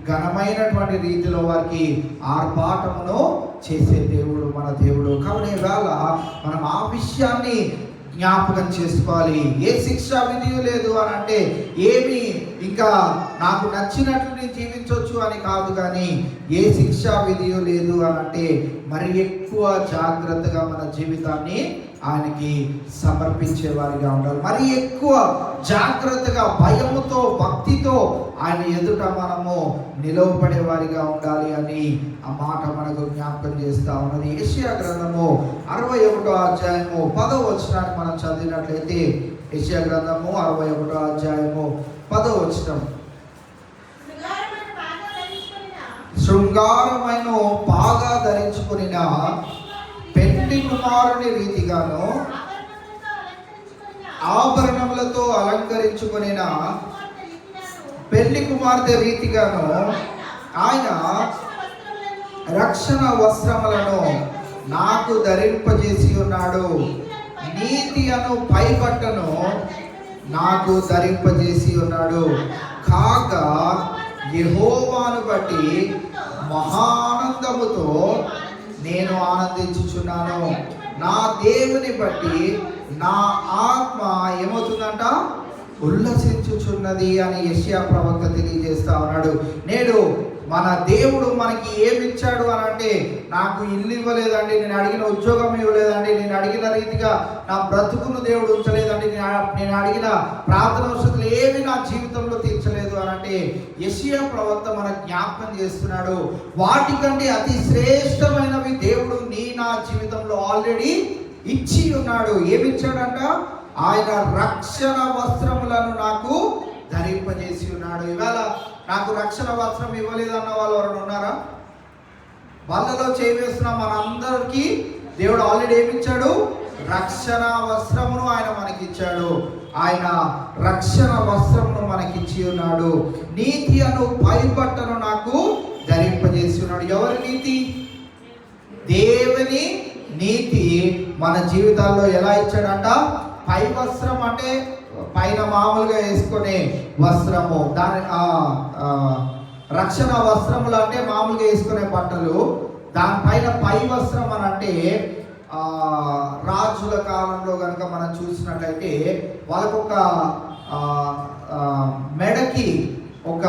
ఘనమైనటువంటి రీతిలో వారికి ఆర్భాటమును చేసే దేవుడు మన దేవుడు. కాబట్టి ఇవాళ మనం ఆ విషయాన్ని జ్ఞాపకం చేసుకోవాలి. ఏ శిక్షా విధి లేదు అని అంటే ఏమి ఇంకా నాకు నచ్చినట్లు నేను జీవించవచ్చు అని కాదు, కానీ ఏ శిక్షా విధి లేదు అని అంటే మరి ఎక్కువ జాగ్రత్తగా మన జీవితాన్ని ఆయనకి సమర్పించే వారిగా ఉండాలి. మరి ఎక్కువ జాగ్రత్తగా భయముతో భక్తితో ఆయన ఎదుట మనము నిలవబడే వారిగా ఉండాలి అని ఆ మాట మనకు జ్ఞాపకం చేస్తా ఉన్నది. యెషయా గ్రంథము 61వ అధ్యాయము 10వ వచనాన్ని మనం చదివినట్లయితే, యెషయా గ్రంథము 61వ అధ్యాయము 10వ వచనం, శృంగారమైన పాగా ధరించుకునిన పెళ్లి కుమారుని రీతిగాను ఆభరణములతో అలంకరించుకునిన పెళ్లి కుమార్తె రీతిగాను ఆయన రక్షణ వస్త్రములను నాకు ధరింపజేసి ఉన్నాడు. నీతి అను పైబట్టను నాకు ధరింపజేసి ఉన్నాడు. కాగా యెహోవాను బట్టి మహానందముతో నేను ఆనందించుచున్నాను. నా దేవుని బట్టి నా ఆత్మ ఏమవుతుందంట? ఉల్లసించుచున్నది అని యెషయా ప్రవక్త తెలియజేస్తా ఉన్నాడు. నేడు మన దేవుడు మనకి ఏమి ఇచ్చాడు అని అంటే, నాకు ఇల్లు ఇవ్వలేదండి, నేను అడిగిన ఉద్యోగం ఇవ్వలేదండి, నేను అడిగిన రీతిగా నా బ్రతుకును దేవుడు ఉంచలేదండి, నేను అడిగిన ప్రార్థన వసతులు ఏమి నా జీవితంలో తీర్చలేదు అని అంటే యెషయా ప్రవక్త మనకు జ్ఞాపకం చేస్తున్నాడు. వాటికంటే అతి శ్రేష్టమైనవి దేవుడు నా జీవితంలో ఆల్రెడీ ఇచ్చి ఉన్నాడు. ఏమి ఇచ్చాడంట? ఆయన రక్షణ వస్త్రములను నాకు ధరింపజేసి ఉన్నాడు. ఇవాళ నాకు రక్షణ వస్త్రం ఇవ్వలేదన్న వాళ్ళు ఎవరైనా ఉన్నారా? వాళ్ళలో చేవేస్తున్న మనందరికీ దేవుడు ఆల్రెడీ ఏమిచ్చాడు? రక్షణ వస్త్రమును ఆయన మనకిచ్చాడు. ఆయన రక్షణ వస్త్రమును మనకిచ్చి ఉన్నాడు. నీతి అను పైబట్టను నాకు ధరింపజేసి ఉన్నాడు. ఎవరి నీతి? దేవుని నీతి మన జీవితాల్లో ఎలా ఇచ్చాడంట? పై వస్త్రం అంటే పైన మామూలుగా వేసుకునే వస్త్రము, దాని రక్షణ వస్త్రములు అంటే మామూలుగా వేసుకునే బట్టలు. దానిపైన పై వస్త్రం అని అంటే రాజుల కాలంలో కనుక మనం చూసినట్లయితే వాళ్ళకొక మెడకి ఒక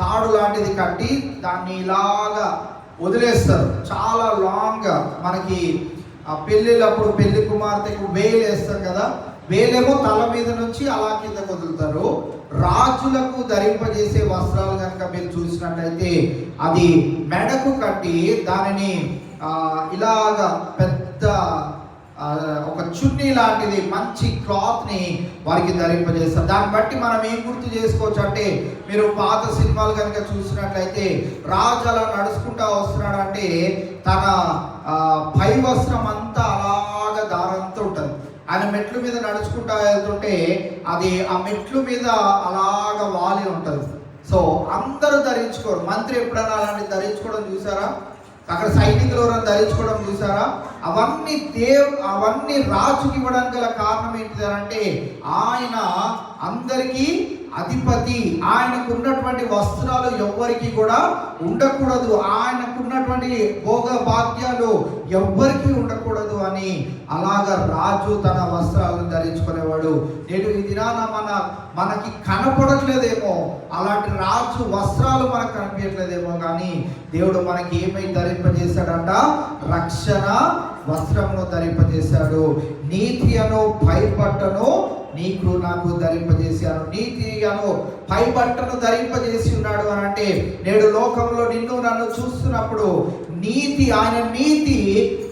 తాడు లాంటిది కట్టి దాన్ని ఇలాగా వదిలేస్తారు. చాలా లాంగ్. మనకి పెళ్ళిళ్ళప్పుడు పెళ్లి కుమార్తెకు వేలు వేస్తాం కదా, వేలేమో తల మీద నుంచి అలా కింద వదులుతారు. రాజులకు ధరింపజేసే వస్త్రాలు కనుక మీరు చూసినట్లయితే అది మెడకు కట్టి దానిని ఇలాగా పెద్ద ఒక చున్నీ లాంటిది మంచి క్లాత్ ని వారికి ధరింపజేస్తారు. దాన్ని బట్టి మనం ఏం గుర్తు చేసుకోవచ్చు అంటే, మీరు పాత సినిమాలు కనుక చూసినట్లయితే రాజు అలా నడుచుకుంటా వస్తున్నాడు అంటే తన పై వస్త్రం అంతా అలాగా దారంతో ఉంటుంది. ఆయన మెట్ల మీద నడుచుకుంటా వెళ్తుంటే అది ఆ మెట్ల మీద అలాగా వాలి ఉంటుంది. సో అందరూ ధరించుకోరు. మంత్రి ఎప్పుడైనా అలాంటి ధరించుకోవడం చూసారా? అక్కడ సైనికులు ఎవరైనా ధరించుకోవడం చూసారా? అవన్నీ రాజుకి ఇవ్వడానికి గల కారణం ఏంటిది అంటే, ఆయన అందరికీ అధిపతి. ఆయనకు ఉన్నటువంటి వస్త్రాలు ఎవ్వరికి కూడా ఉండకూడదు, ఆయనకున్నటువంటి భోగ భాగ్యాలు ఎవ్వరికి ఉండకూడదు అని అలాగా రాజు తన వస్త్రాలను ధరించుకునేవాడు. నేడు ఈ దినాన మనకి కనపడట్లేదేమో, అలాంటి రాజు వస్త్రాలు మనకు కనిపించట్లేదేమో, కానీ దేవుడు మనకి ఏమై ధరింపజేశాడంట? రక్షణ వస్త్రమును ధరింపజేశాడు. నీతి అను పైబట్టను నీకు నాకు ధరింపజేశాను. నీతి అను పైబట్టను ధరింపజేసి ఉన్నాడు అని అంటే, నేడు లోకంలో నిన్ను నన్ను చూస్తున్నప్పుడు ఆయన నీతి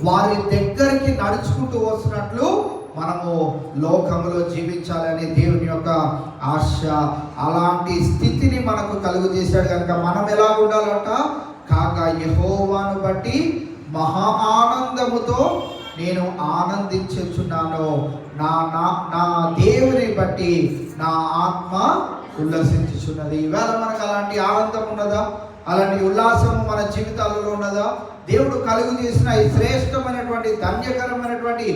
వారి దగ్గరికి నడుచుకుంటూ వస్తున్నట్లు మనము లోకములో జీవించాలని దేవుని యొక్క ఆశ. అలాంటి స్థితిని మనకు కలుగు చేశాడు కనుక మనం ఎలా ఉండాలంట? కాగా యెహోవాను బట్టి మహా ఆనందముతో నేను ఆనందించుచున్నాను, నా నా నా దేవుని బట్టి నా ఆత్మ ఉల్లసించుచున్నది. ఈవేళ మనకు అలాంటి ఆనందం ఉన్నదా? అలాంటి ఉల్లాసము మన జీవితాలలో ఉన్నదా? దేవుడు కలుగు చేసిన ఈ శ్రేష్టమైనటువంటి ధన్యకరమైనటువంటి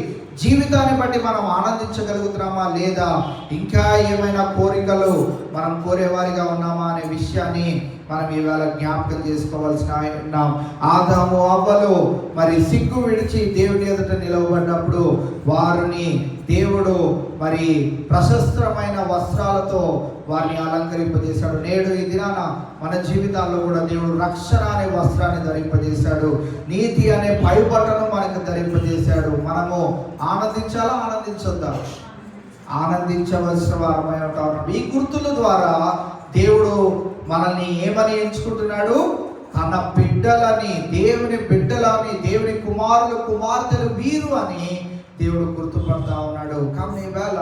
జీవితాన్ని బట్టి మనం ఆనందించగలుగుతున్నామా, లేదా ఇంకా ఏమైనా కోరికలు మనం కోరేవారిగా ఉన్నామా అనే విషయాన్ని మనం ఈవేళ జ్ఞాపకం చేసుకోవాల్సిన ఉన్నాం. ఆదాము అవ్వలు మరి సిగ్గు విడిచి దేవుని ఎదుట నిలవబడినప్పుడు వారిని దేవుడు మరి ప్రశస్త్రమైన వస్త్రాలతో వారిని అలంకరింపజేశాడు. నేడు ఈ దినాన మన జీవితాల్లో కూడా దేవుడు రక్షణ అనే వస్త్రాన్ని ధరింపజేశాడు, నీతి అనే పైబట్టను మనకు ధరింపజేశాడు. మనము ఆనందించాలా, ఆనందించొద్దా? ఆనందించవలసిన వారమై ఉంటాం. ఈ గుర్తుల ద్వారా దేవుడు మనల్ని ఏమని ఎంచుకుంటున్నాడు? తన బిడ్డలని, దేవుని బిడ్డలని, దేవుని కుమారులు కుమార్తెలు వీరు అని దేవుడు గుర్తుపడతా ఉన్నాడు. కానీ ఈవేళ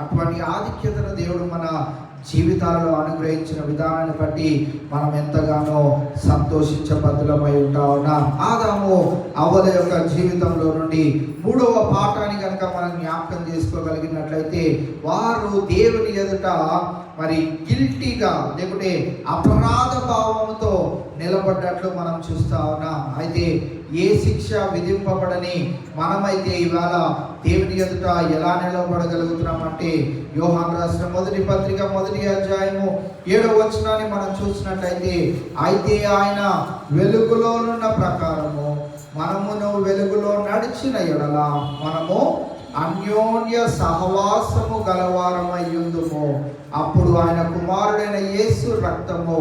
అటువంటి ఆధిక్యతను దేవుడు మన జీవితాలలో అనుగ్రహించిన విధానాన్ని బట్టి మనం ఎంతగానో సంతోషించబద్దులమై ఉంటా ఉన్నాం. ఆదాము అవ్వల యొక్క జీవితంలో నుండి 3వ పాఠాన్ని కనుక మనం జ్ఞాపకం చేసుకోగలిగినట్లయితే వారు దేవుని ఎదుట మరి గిల్టీగా లేకుంటే అపరాధ భావంతో నిలబడ్డట్లు మనం చూస్తా ఉన్నాం. అయితే ఏ శిక్ష విధింపబడని మనమైతే ఇవాళ దేవుని ఎదుట ఎలా నిలబడగలుగుతున్నామంటే యోహాను రాసిన మొదటి పత్రిక 1వ అధ్యాయము 7వ వచనాన్ని మనం చూసినట్లయితే, అయితే ఆయన వెలుగులో ఉన్న ప్రకారము మనమును వెలుగులో నడిచిన ఎడల మనము అన్యోన్య సహవాసము గలవారమయ్యుందుము, అప్పుడు ఆయన కుమారుడైన యేసు రక్తము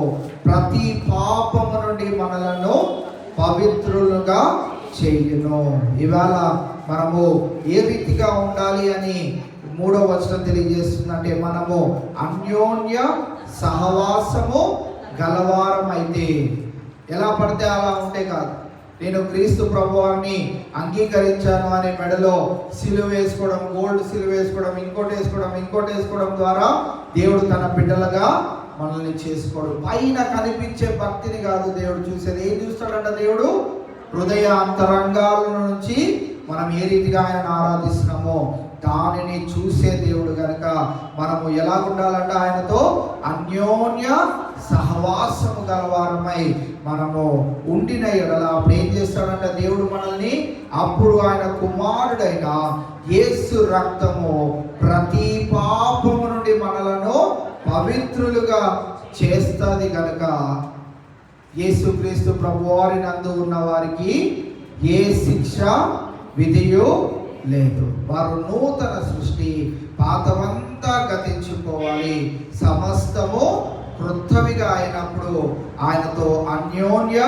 ప్రతి పాపము నుండి మనలను పవిత్రులుగా చేయును. ఇవాళ మనము ఏ రీతిగా ఉండాలి అని 3వ వచనం తెలియజేస్తుందంటే, మనము అన్యోన్య సహవాసము గలవారం అయితే, ఎలా పడితే అలా ఉంటే కాదు. నేను క్రీస్తు ప్రభువాన్ని అంగీకరించాను అనే మెడలో సిలువ వేసుకోవడం, గోల్డ్ సిలువ వేసుకోవడం, ఇంకోటి వేసుకోవడం ద్వారా దేవుడు తన బిడ్డలుగా మనల్ని చేసుకోడు. పైన కనిపించే భక్తిని కాదు దేవుడు చూసేది. ఏం చూస్తాడంట దేవుడు? హృదయ అంతరంగాల నుంచి మనం ఏ రీతిగా ఆయన ఆరాధిస్తున్నామో దానిని చూసే దేవుడు కనుక మనము ఎలా ఉండాలంట? ఆయనతో అన్యోన్య సహవాసము గలవారమై మనము ఉండిన ఎడల అప్పుడు ఏం చేస్తాడంట దేవుడు మనల్ని? అప్పుడు ఆయన కుమారుడైన యేసు రక్తము ప్రతి పాపము నుండి మనలను పవిత్రులుగా చేస్తుంది కనుక యేసుక్రీస్తు ప్రభువారి నందు ఉన్న వారికి ఏ శిక్ష విధియు లేదు. వారు నూతన సృష్టి, పాతమంతా గతించుకోవాలి, సమస్తము క్రొత్తవిగా అయినప్పుడు ఆయనతో అన్యోన్య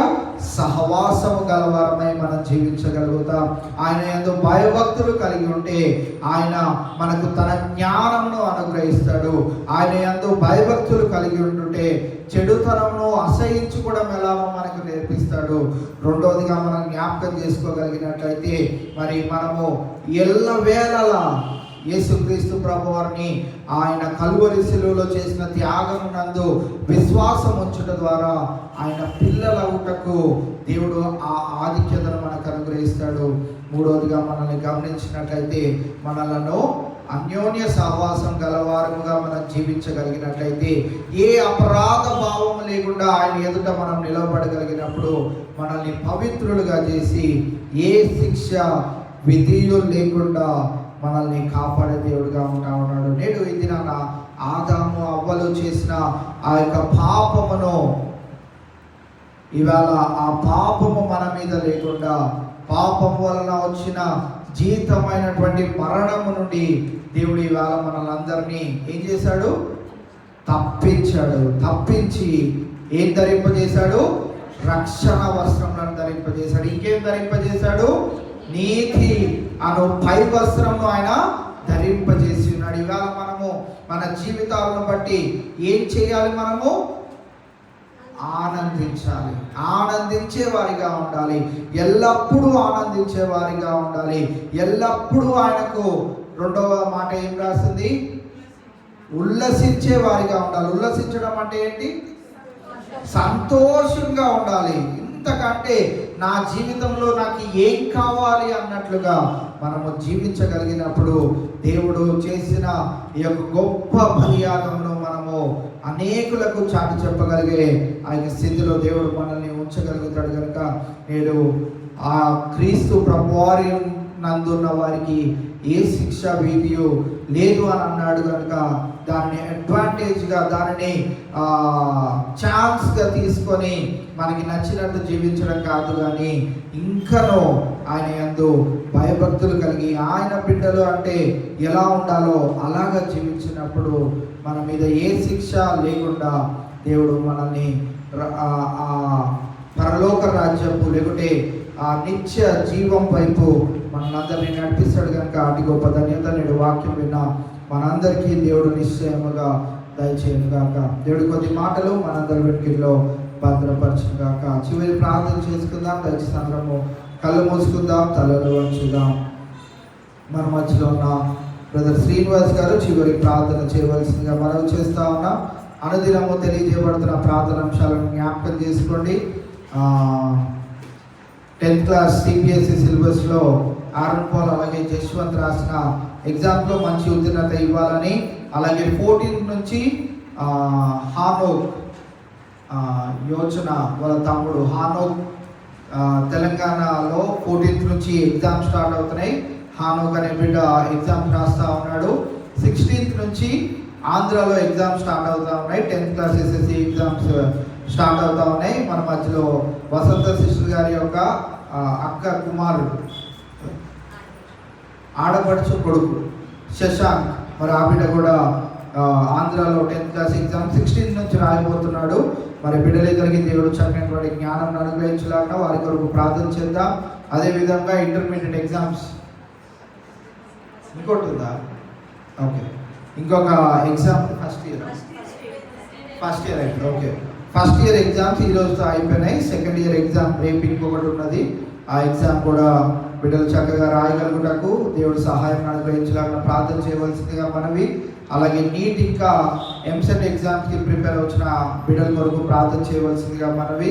సహవాసము గలవారమై మనం జీవించగలుగుతాం. ఆయన యందు భయభక్తులు కలిగి ఉంటే ఆయన మనకు తన జ్ఞానమును అనుగ్రహిస్తాడు. ఆయన యందు భయభక్తులు కలిగి ఉంటుంటే చెడుతనమును అసహించుకోవడం ఎలాగో మనకు నేర్పిస్తాడు. రెండవదిగా మనం జ్ఞాపకం చేసుకోగలిగినట్లయితే మరి మనము ఎల్లవేళలా యేసుక్రీస్తు ప్రభువారిని ఆయన కల్వరి శిలువలో చేసిన త్యాగమునందు విశ్వాసం ఉంచుట ద్వారా ఆయన పిల్లలవుటకు దేవుడు ఆ ఆధిక్యతను మనకు అనుగ్రహిస్తాడు. మూడవదిగా మనల్ని గమనించినట్లయితే మనలను అన్యోన్య సహవాసం గలవారముగా మనం జీవించగలిగినట్లయితే ఏ అపరాధ భావం లేకుండా ఆయన ఎదుట మనం నిలబడగలిగినప్పుడు మనల్ని పవిత్రులుగా చేసి ఏ శిక్ష విధియు లేకుండా మనల్ని కాపాడే దేవుడుగా ఉంటా ఉన్నాడు. నేడు ఈ దినాన ఆదాము అవ్వలు చేసిన ఆ యొక్క పాపమును ఇవాళ ఆ పాపము మన మీద లేకుండా పాపము వలన వచ్చిన జీతమైనటువంటి మరణము నుండి దేవుడు ఇవాళ మనల్ని ఏం చేశాడు? తప్పించాడు. తప్పించి ఏం ధరింపజేశాడు? రక్షణ వస్త్రములను ధరింపజేశాడు. ఇంకేం ధరింపజేశాడు? నీతి అను పై వస్త్రమును ఆయన ధరింపజేసి ఉన్నాడు. ఇవాళ మనము మన జీవితాలను బట్టి ఏం చేయాలి? మనము ఆనందించాలి. ఆనందించే వారిగా ఉండాలి. ఎల్లప్పుడూ ఆనందించే వారిగా ఉండాలి. ఎల్లప్పుడూ ఆయనకు రెండవ మాట ఏం రాసింది? ఉల్లసించే వారిగా ఉండాలి. ఉల్లసించడం అంటే ఏంటి? సంతోషంగా ఉండాలి. ఇంతకంటే నా జీవితంలో నాకు ఏం కావాలి అన్నట్లుగా మనము జీవించగలిగినప్పుడు దేవుడు చేసిన ఈ యొక్క గొప్ప బలియాగమును మనము అనేకులకు చాటి చెప్పగలిగే ఆ యొక్క స్థితిలో దేవుడు మనల్ని ఉంచగలుగుతాడు. కనుక నేను ఆ క్రీస్తు ప్రభువారి నందున్న వారికి ఏ శిక్ష విధియు లేదు అని అన్నాడు. కనుక దాన్ని అడ్వాంటేజ్గా, దానిని ఛాన్స్గా తీసుకొని మనకి నచ్చినట్టు జీవించడం కాదు, కానీ ఇంకనో ఆయన యందు భయభక్తులు కలిగి ఆయన బిడ్డలు అంటే ఎలా ఉండాలో అలాగా జీవించినప్పుడు మన మీద ఏ శిక్ష లేకుండా దేవుడు మనల్ని పరలోక రాజ్యపు లేకుంటే ఆ నిత్య జీవం వైపు మనందరినీ నడిపిస్తాడు. కనుక అటు గొప్ప ధన్యత నేడు వాక్యం విన్నా మనందరికీ దేవుడు నిశ్చయముగా దయచేయను గాక. దేవుడి కొద్ది మాటలు మనందరి వెనుకల్లో భద్రపరచును గాక. చివరి ప్రార్థన చేసుకుందాం. దయచేసి అందరము కళ్ళు మూసుకుందాం, తలలు వంచుదాం. మన మధ్యలో ఉన్న బ్రదర్ శ్రీనివాస్ గారు చివరి ప్రార్థన చేయవలసిందిగా మనవి చేస్తా ఉన్నాం. అనుదినము తెలియజేయబడుతున్న ప్రార్థన అంశాలను జ్ఞాపకం చేసుకోండి. 10th క్లాస్ CBSE సిలబస్లో ఆరన్ పాల్ అలాగే జశ్వంత్ రాసిన ఎగ్జామ్లో మంచి ఉత్తీర్ణత ఇవ్వాలని, అలాగే 14th నుంచి హానోక్ యోచన వాళ్ళ తమ్ముడు హానోక్ తెలంగాణలో 14th నుంచి ఎగ్జామ్ స్టార్ట్ అవుతున్నాయి. హానోక్ అనే బిడ్డ ఎగ్జామ్ రాస్తూ ఉన్నాడు. 16th నుంచి ఆంధ్రాలో ఎగ్జామ్ స్టార్ట్ అవుతూ ఉన్నాయి. 10th class SSC exams start అవుతూ ఉన్నాయి. మన మధ్యలో వసంత సిస్టర్ గారి యొక్క అక్క కుమారుడు ఆడపడుచు కొడుకు శశాంక్, మరి ఆ బిడ్డ కూడా ఆంధ్రాలో 10th క్లాస్ ఎగ్జామ్ 16th నుంచి రాయబోతున్నాడు. మరి బిడ్డలిద్దరికి దేవుడు చక్కనటువంటి జ్ఞానం అనుగ్రహించలాగా వారి కొరకు ప్రార్థన చేద్దాం. అదేవిధంగా ఇంటర్మీడియట్ ఎగ్జామ్స్ ఇంకోటి ఉందా? ఓకే, ఇంకొక ఎగ్జామ్ ఫస్ట్ ఇయర్ అయితే ఓకే. ఫస్ట్ ఇయర్ ఎగ్జామ్స్ ఈ రోజుతో అయిపోయినాయి. సెకండ్ ఇయర్ ఎగ్జామ్ రేపు ఇంకొకటి ఉన్నది. ఆ ఎగ్జామ్ కూడా బిడ్డలు చక్కగా రాయగలుగుటకు దేవుడు సహాయం అనుగ్రహించలాగా ప్రార్థన చేయవలసిందిగా మనవి. అలాగే నీట్ ఇంకా MSET ఎగ్జామ్స్కి ప్రిపేర్ వచ్చిన బిడ్డల కొరకు ప్రార్థన చేయవలసిందిగా మనవి.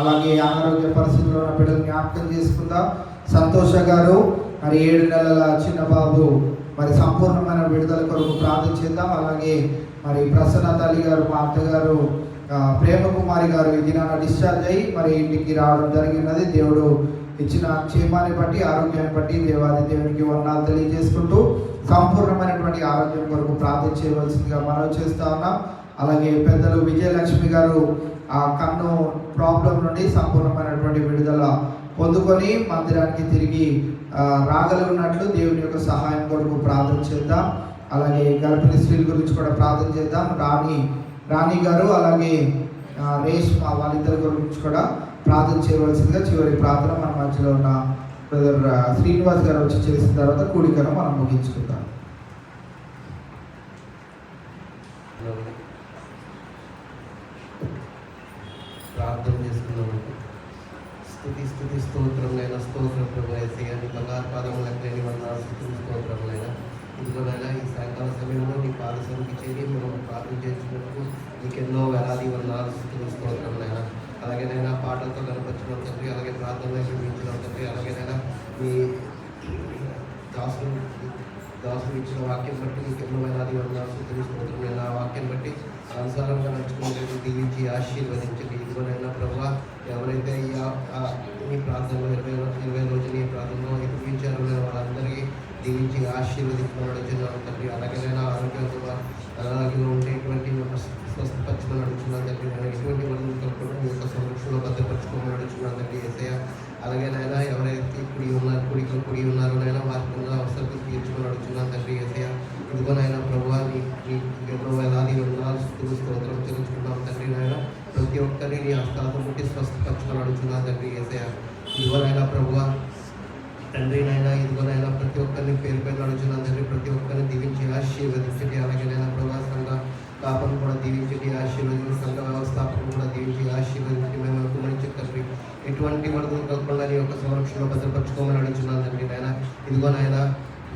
అలాగే అనారోగ్య పరిస్థితుల్లో ఉన్న బిడ్డలు జ్ఞాపకం చేసుకుందాం. సంతోష గారు మరి 7 నెలల చిన్న బాబు మరి సంపూర్ణమైన విడుదల కొరకు ప్రార్థన చేద్దాం. అలాగే మరి ప్రసన్న తల్లి గారు, మా అత్తగారు ప్రేమకుమారి గారు ఈ దినాన డిశ్చార్జ్ అయ్యి మరి ఇంటికి రావడం జరిగినది. దేవుడు ఇచ్చిన క్షేమాన్ని బట్టి, ఆరోగ్యాన్ని బట్టి దేవాది దేవునికి వందనాలు తెలియజేసుకుంటూ సంపూర్ణమైనటువంటి ఆరోగ్యం కొరకు ప్రార్థన చేయవలసిందిగా మనవి చేస్తా ఉన్నాం. అలాగే పెద్దలు విజయలక్ష్మి గారు ఆ కన్ను ప్రాబ్లం నుండి సంపూర్ణమైనటువంటి విడుదల పొందుకొని మందిరానికి తిరిగి రాగలిగినట్లు దేవుని యొక్క సహాయం కొరకు ప్రార్థన చేద్దాం. అలాగే గర్భిణీ స్త్రీల గురించి కూడా ప్రార్థన చేద్దాం. రాణి గారు అలాగే రేష్మా వాళ్ళిద్దరి గురించి కూడా ప్రార్థన చేయవలసిందిగా చివరి ప్రార్థన మన మధ్యలో ఉన్న బ్రదర్ శ్రీనివాస్ గారు వచ్చి చేసిన తర్వాత కూడికను మనం ముగించుకుందాం. ప్రార్థన చేసుకున్నామండి. స్తుతి స్తోత్రములైన స్తోత్రం ప్రభు యేసయ్య, నీ బంగారు పాదములకు లేని వందనాలు, స్తుతి స్తోత్రములైన ఇదిగోనైనా ఈ సాయంకాల సమయంలో నీ పాదసరికి చేరి మేము ప్రార్థన చేసినప్పుడు నీకెన్నో వేలాది వందనాలు, స్తుతి స్తోత్రములైన. అలాగేనైనా పాటలతో కనపరిచిన తండ్రి, అలాగే ప్రార్థనలో చూపించిన తండ్రి, అలాగేనైనా మీ దాసులు ఇచ్చిన వాక్యం బట్టి నీకు ఎన్నో వేలాది వందనాలు, స్తుతి స్తోత్రములైన. ఆ వాక్యం బట్టి అనుసారంగా నడుచుకునేది దీవించి ఆశీర్వదించండి. ఇదిగోనైనా ప్రభావ ఎవరైతే ఈ ప్రాంతంలో 20 రోజులు ఈ ప్రాంతంలో ఎదిగించారో వాళ్ళందరికీ దీవించి ఆశీర్వదించమని అడుగుతున్నాను తండ్రి. అలాగేనైనా ఆరోగ్యంగా అనారోగ్యంలో ఉండేటువంటి స్వస్థపరచుకొని అడుగుతున్నాను తండ్రి. ఎటువంటి వర్ణంతో కూడా మీ యొక్క సంరక్షణలో భద్రపరచుకోమని అడుగుతున్నాను తండ్రి యేసయ్య. అలాగేనైనా ఎవరైతే కుడి ఉన్నారో నైనా వారికి ఉన్న అవసరం తీర్చుకొని అడుగుతున్నాను తండ్రి యేసయ్య. ఇదిగోనైనా ప్రభువా నీ ఎన్నో వేలాది వందనాలు, స్తుతులు స్తోత్రం తెలుసుకున్నాం తండ్రి. నాయన ప్రతి ఒక్కరిని నీ హస్తాలతో ముట్టి స్వస్థపరచుకొని అడుగుతున్నాను తండ్రి యేసయ్య. ఇదిగోనైనా ప్రభువా తండ్రి నాయన, ఇదిగోనైనా ప్రతి ఒక్కరిని పేరు అడుగుతున్నాను తండ్రి. ప్రతి ఒక్కరిని దీవించి ఆశీర్వదించండి. అలాగే నైనా ప్రభా సంఘ కాపను కూడా దీవించండి, ఆశీర్వదించి సంఘ వ్యవస్థాపకులు కూడా దీవించి ఆశీర్వదించి మేము కుమరించి తండ్రి ఎటువంటి వరదలు కలగకుండా నీ యొక్క సంరక్షణలో భద్రపరచుకోమని అడుగుతున్నాను తండ్రి నాయన. ఇదిగో నాయన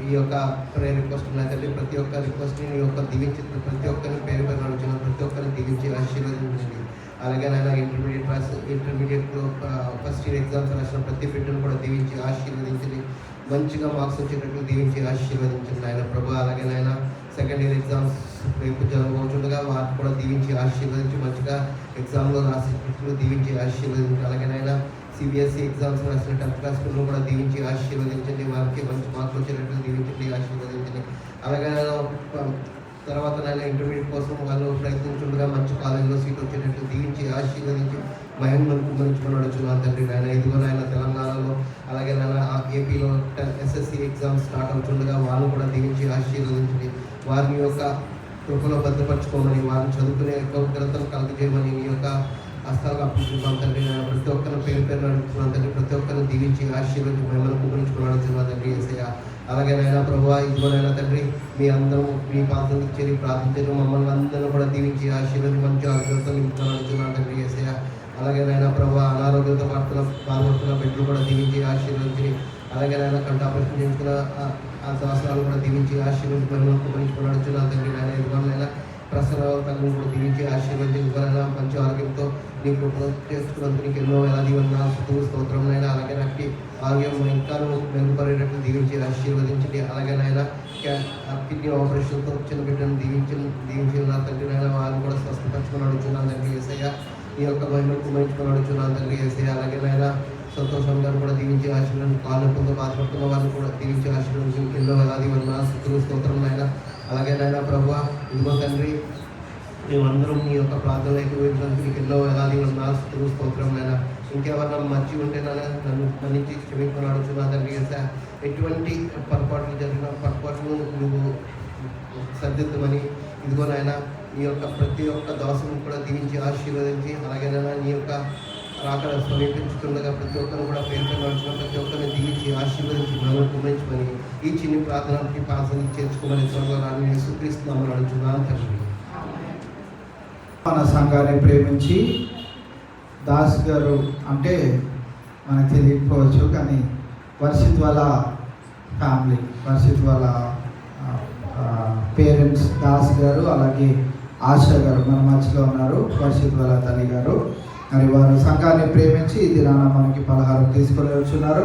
ఈ యొక్క ప్రేయర్ రిక్వెస్ట్ ఉన్నాయి తండ్రి, ప్రతి ఒక్క రిక్వెస్ట్ని నీ యొక్క దీవించి ప్రతి ఒక్కరిని పేరు పేరు అడుగుతున్నాను, ప్రతి ఒక్కరిని దీవించి ఆశీర్వదించండి. అలాగే నాయన ఇంటర్మీడియట్లో ఫస్ట్ ఇయర్ ఎగ్జామ్స్ రాసిన ప్రతి బిడ్డను కూడా దీవించి ఆశీర్వదించండి, మంచిగా మార్క్స్ వచ్చేటట్లు దీవించి ఆశీర్వదించండి ఆయన ప్రభు. అలాగే నాయన సెకండ్ ఇయర్ ఎగ్జామ్స్ రేపు జరగబోతుండగా వాటిని కూడా దీవించి ఆశీర్వదించి మంచిగా ఎగ్జామ్లో రాసేటట్లు దీవించి ఆశీర్వదించండి. అలాగే నాయన సిబిఎస్ఈ ఎగ్జామ్స్ రాసిన 10th క్లాస్ పిల్లలు కూడా దీవించి ఆశీర్వదించండి, వారికి మంచి మార్క్స్ వచ్చేటట్లు దీవించండి ఆశీర్వదించండి. అలాగే తర్వాత నాయన ఇంటర్మీడియట్ కోసం వాళ్ళు ప్రయత్నించుండగా మంచి కాలేజీలో సీట్ వచ్చేటట్లు దీవించి ఆశీర్వదించి మహిమను గురించుకున్నాడు తండ్రి నాయన. ఇదిగో నాయన తెలంగాణలో అలాగే నాయన ఏపీలో ఎస్ఎస్సి ఎగ్జామ్స్ స్టార్ట్ అవుతుండగా వాళ్ళు కూడా దీవించి ఆశీర్వదించండి, వారిని యొక్క కృపలో భద్రపరచుకోమని, వారిని చదువుకునే గ్రంథం కలుగజేయమని నీ యొక్క హస్తాలకు అప్పించుకున్నాం తండ్రి. ప్రతి ఒక్కరిని పేరు పేరు నడుపుతున్నాం తండ్రి, ప్రతి ఒక్కరిని దీవించి ఆశీర్వదించి మహిమను గురించుకున్నాడు తండ్రి యేసయ్య. అలాగే నాయన ప్రభువా ఇదిగోనైనా తండ్రి మీ అందరూ మీ పాత్రలకు చేరి ప్రార్థించారు, మమ్మల్ని అందరూ కూడా దీవించి ఆశీర్వదించి మంచి ఆరోగ్యంతో నింపుతున్నాడు తండ్రి యేసయ్య. అలాగే నాయన ప్రభువా అనారోగ్యంతో బాధపడుతున్న బిడ్డలు కూడా దీవించి ఆశీర్వదించి, అలాగే నాయన కంట ఆపరేషన్ చేయించుకున్న ఆ శాస్త్రాలు కూడా దీవించి ఆశీర్వదించి మహిమను గురించుకున్నాడు తండ్రి నాయన. ఇదిగోనైనా ప్రసవ తల్లిని కూడా దీవించి ఆశీర్వదించి ఇదిగోనైనా మంచి ఆరోగ్యంతో నీ కృప చేసుకున్నందుకు నీకు ఎన్నో వేలాది స్తోత్రం నైనా. అలాగే నాకు ఆరోగ్యం ఇంకా మెరుగుపడేటట్లు దీవించి ఆశీర్వదించండి. అలాగే నాయన కిడ్నీ ఆపరేషన్తో వచ్చిన బిడ్డను దీవించిన నా తండ్రి నాయన, వారిని కూడా స్వస్థపరచుకుని అడుగుతున్నాను తండ్రి యేసయ్య. ఈ యొక్క మహిమను కుమరించుకుని అడుగుతున్నాను తండ్రి యేసయ్య. అలాగే నాయన సంతోషం గారు కూడా దీవించి ఆశీర్వదించి, కాళ్ళు పొందో బాధపడుతున్న వారిని కూడా దీవించి ఆశీర్వదించి ఎన్నో వేలాది స్తోత్రం నాయన. అలాగే నాయన ప్రభువా ఇదిగో తండ్రి మేమందరం నీ యొక్క ప్రార్థనలు ఎక్కువైనందుకు నీకు ఎన్నో వేలాది స్తోత్రం నాయన. ఇంకెవరన్నా మర్చి ఉంటే నన్ను మన్నించి క్షమించుకొని అడుగుతున్నా తండ్రి యేసయ్య. ఎటువంటి పొరపాట్లు జరిగిన పొరపాట్లు నువ్వు సర్దిద్దమని ఇదిగో నాయన నీ యొక్క ప్రతి ఒక్క దాసుని కూడా దీవించి ఆశీర్వదించి, అలాగే నాయన నీ యొక్క రాకడ సమీపించుతుండగా ప్రతి ఒక్కరిని కూడా పేరు నడుచుకున్న ప్రతి ఒక్కరిని దీవించి ఆశీర్వదించి మమ్మల్ని కుమరించమని ఈ చిన్ని ప్రార్థనకి పాసని చేర్చుకోమని త్వరగా యేసుక్రీస్తునామమున అడుగుతున్నాను తండ్రి. మన సంఘాన్ని ప్రేమించి దాస్ గారు అంటే మనకు తెలియకపోవచ్చు, కానీ వర్షిత్ వాళ్ళ ఫ్యామిలీ, వర్షిత్ వాళ్ళ పేరెంట్స్ దాస్ గారు అలాగే ఆశా గారు మన మధ్యలో ఉన్నారు, వర్షిత్ వాళ్ళ తల్లి గారు. మరి వారు సంఘాన్ని ప్రేమించి ఈ దినాన మనకి పలహారం తీసుకొని వచ్చున్నారు.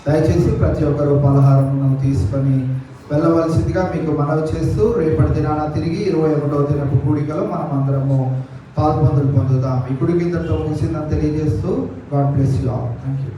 దయచేసి ప్రతి ఒక్కరు పలహారం తీసుకొని వెళ్ళవలసిందిగా మీకు మనవి చేస్తూ రేపటి దినాన తిరిగి 21వ దినపు కూడికలో మనం అందరము పాల్పొందులు పొందుదాం. ఈ కూడిక ఇంతటితో ముగిసిందని తెలియజేస్తూ God bless you all. Thank you.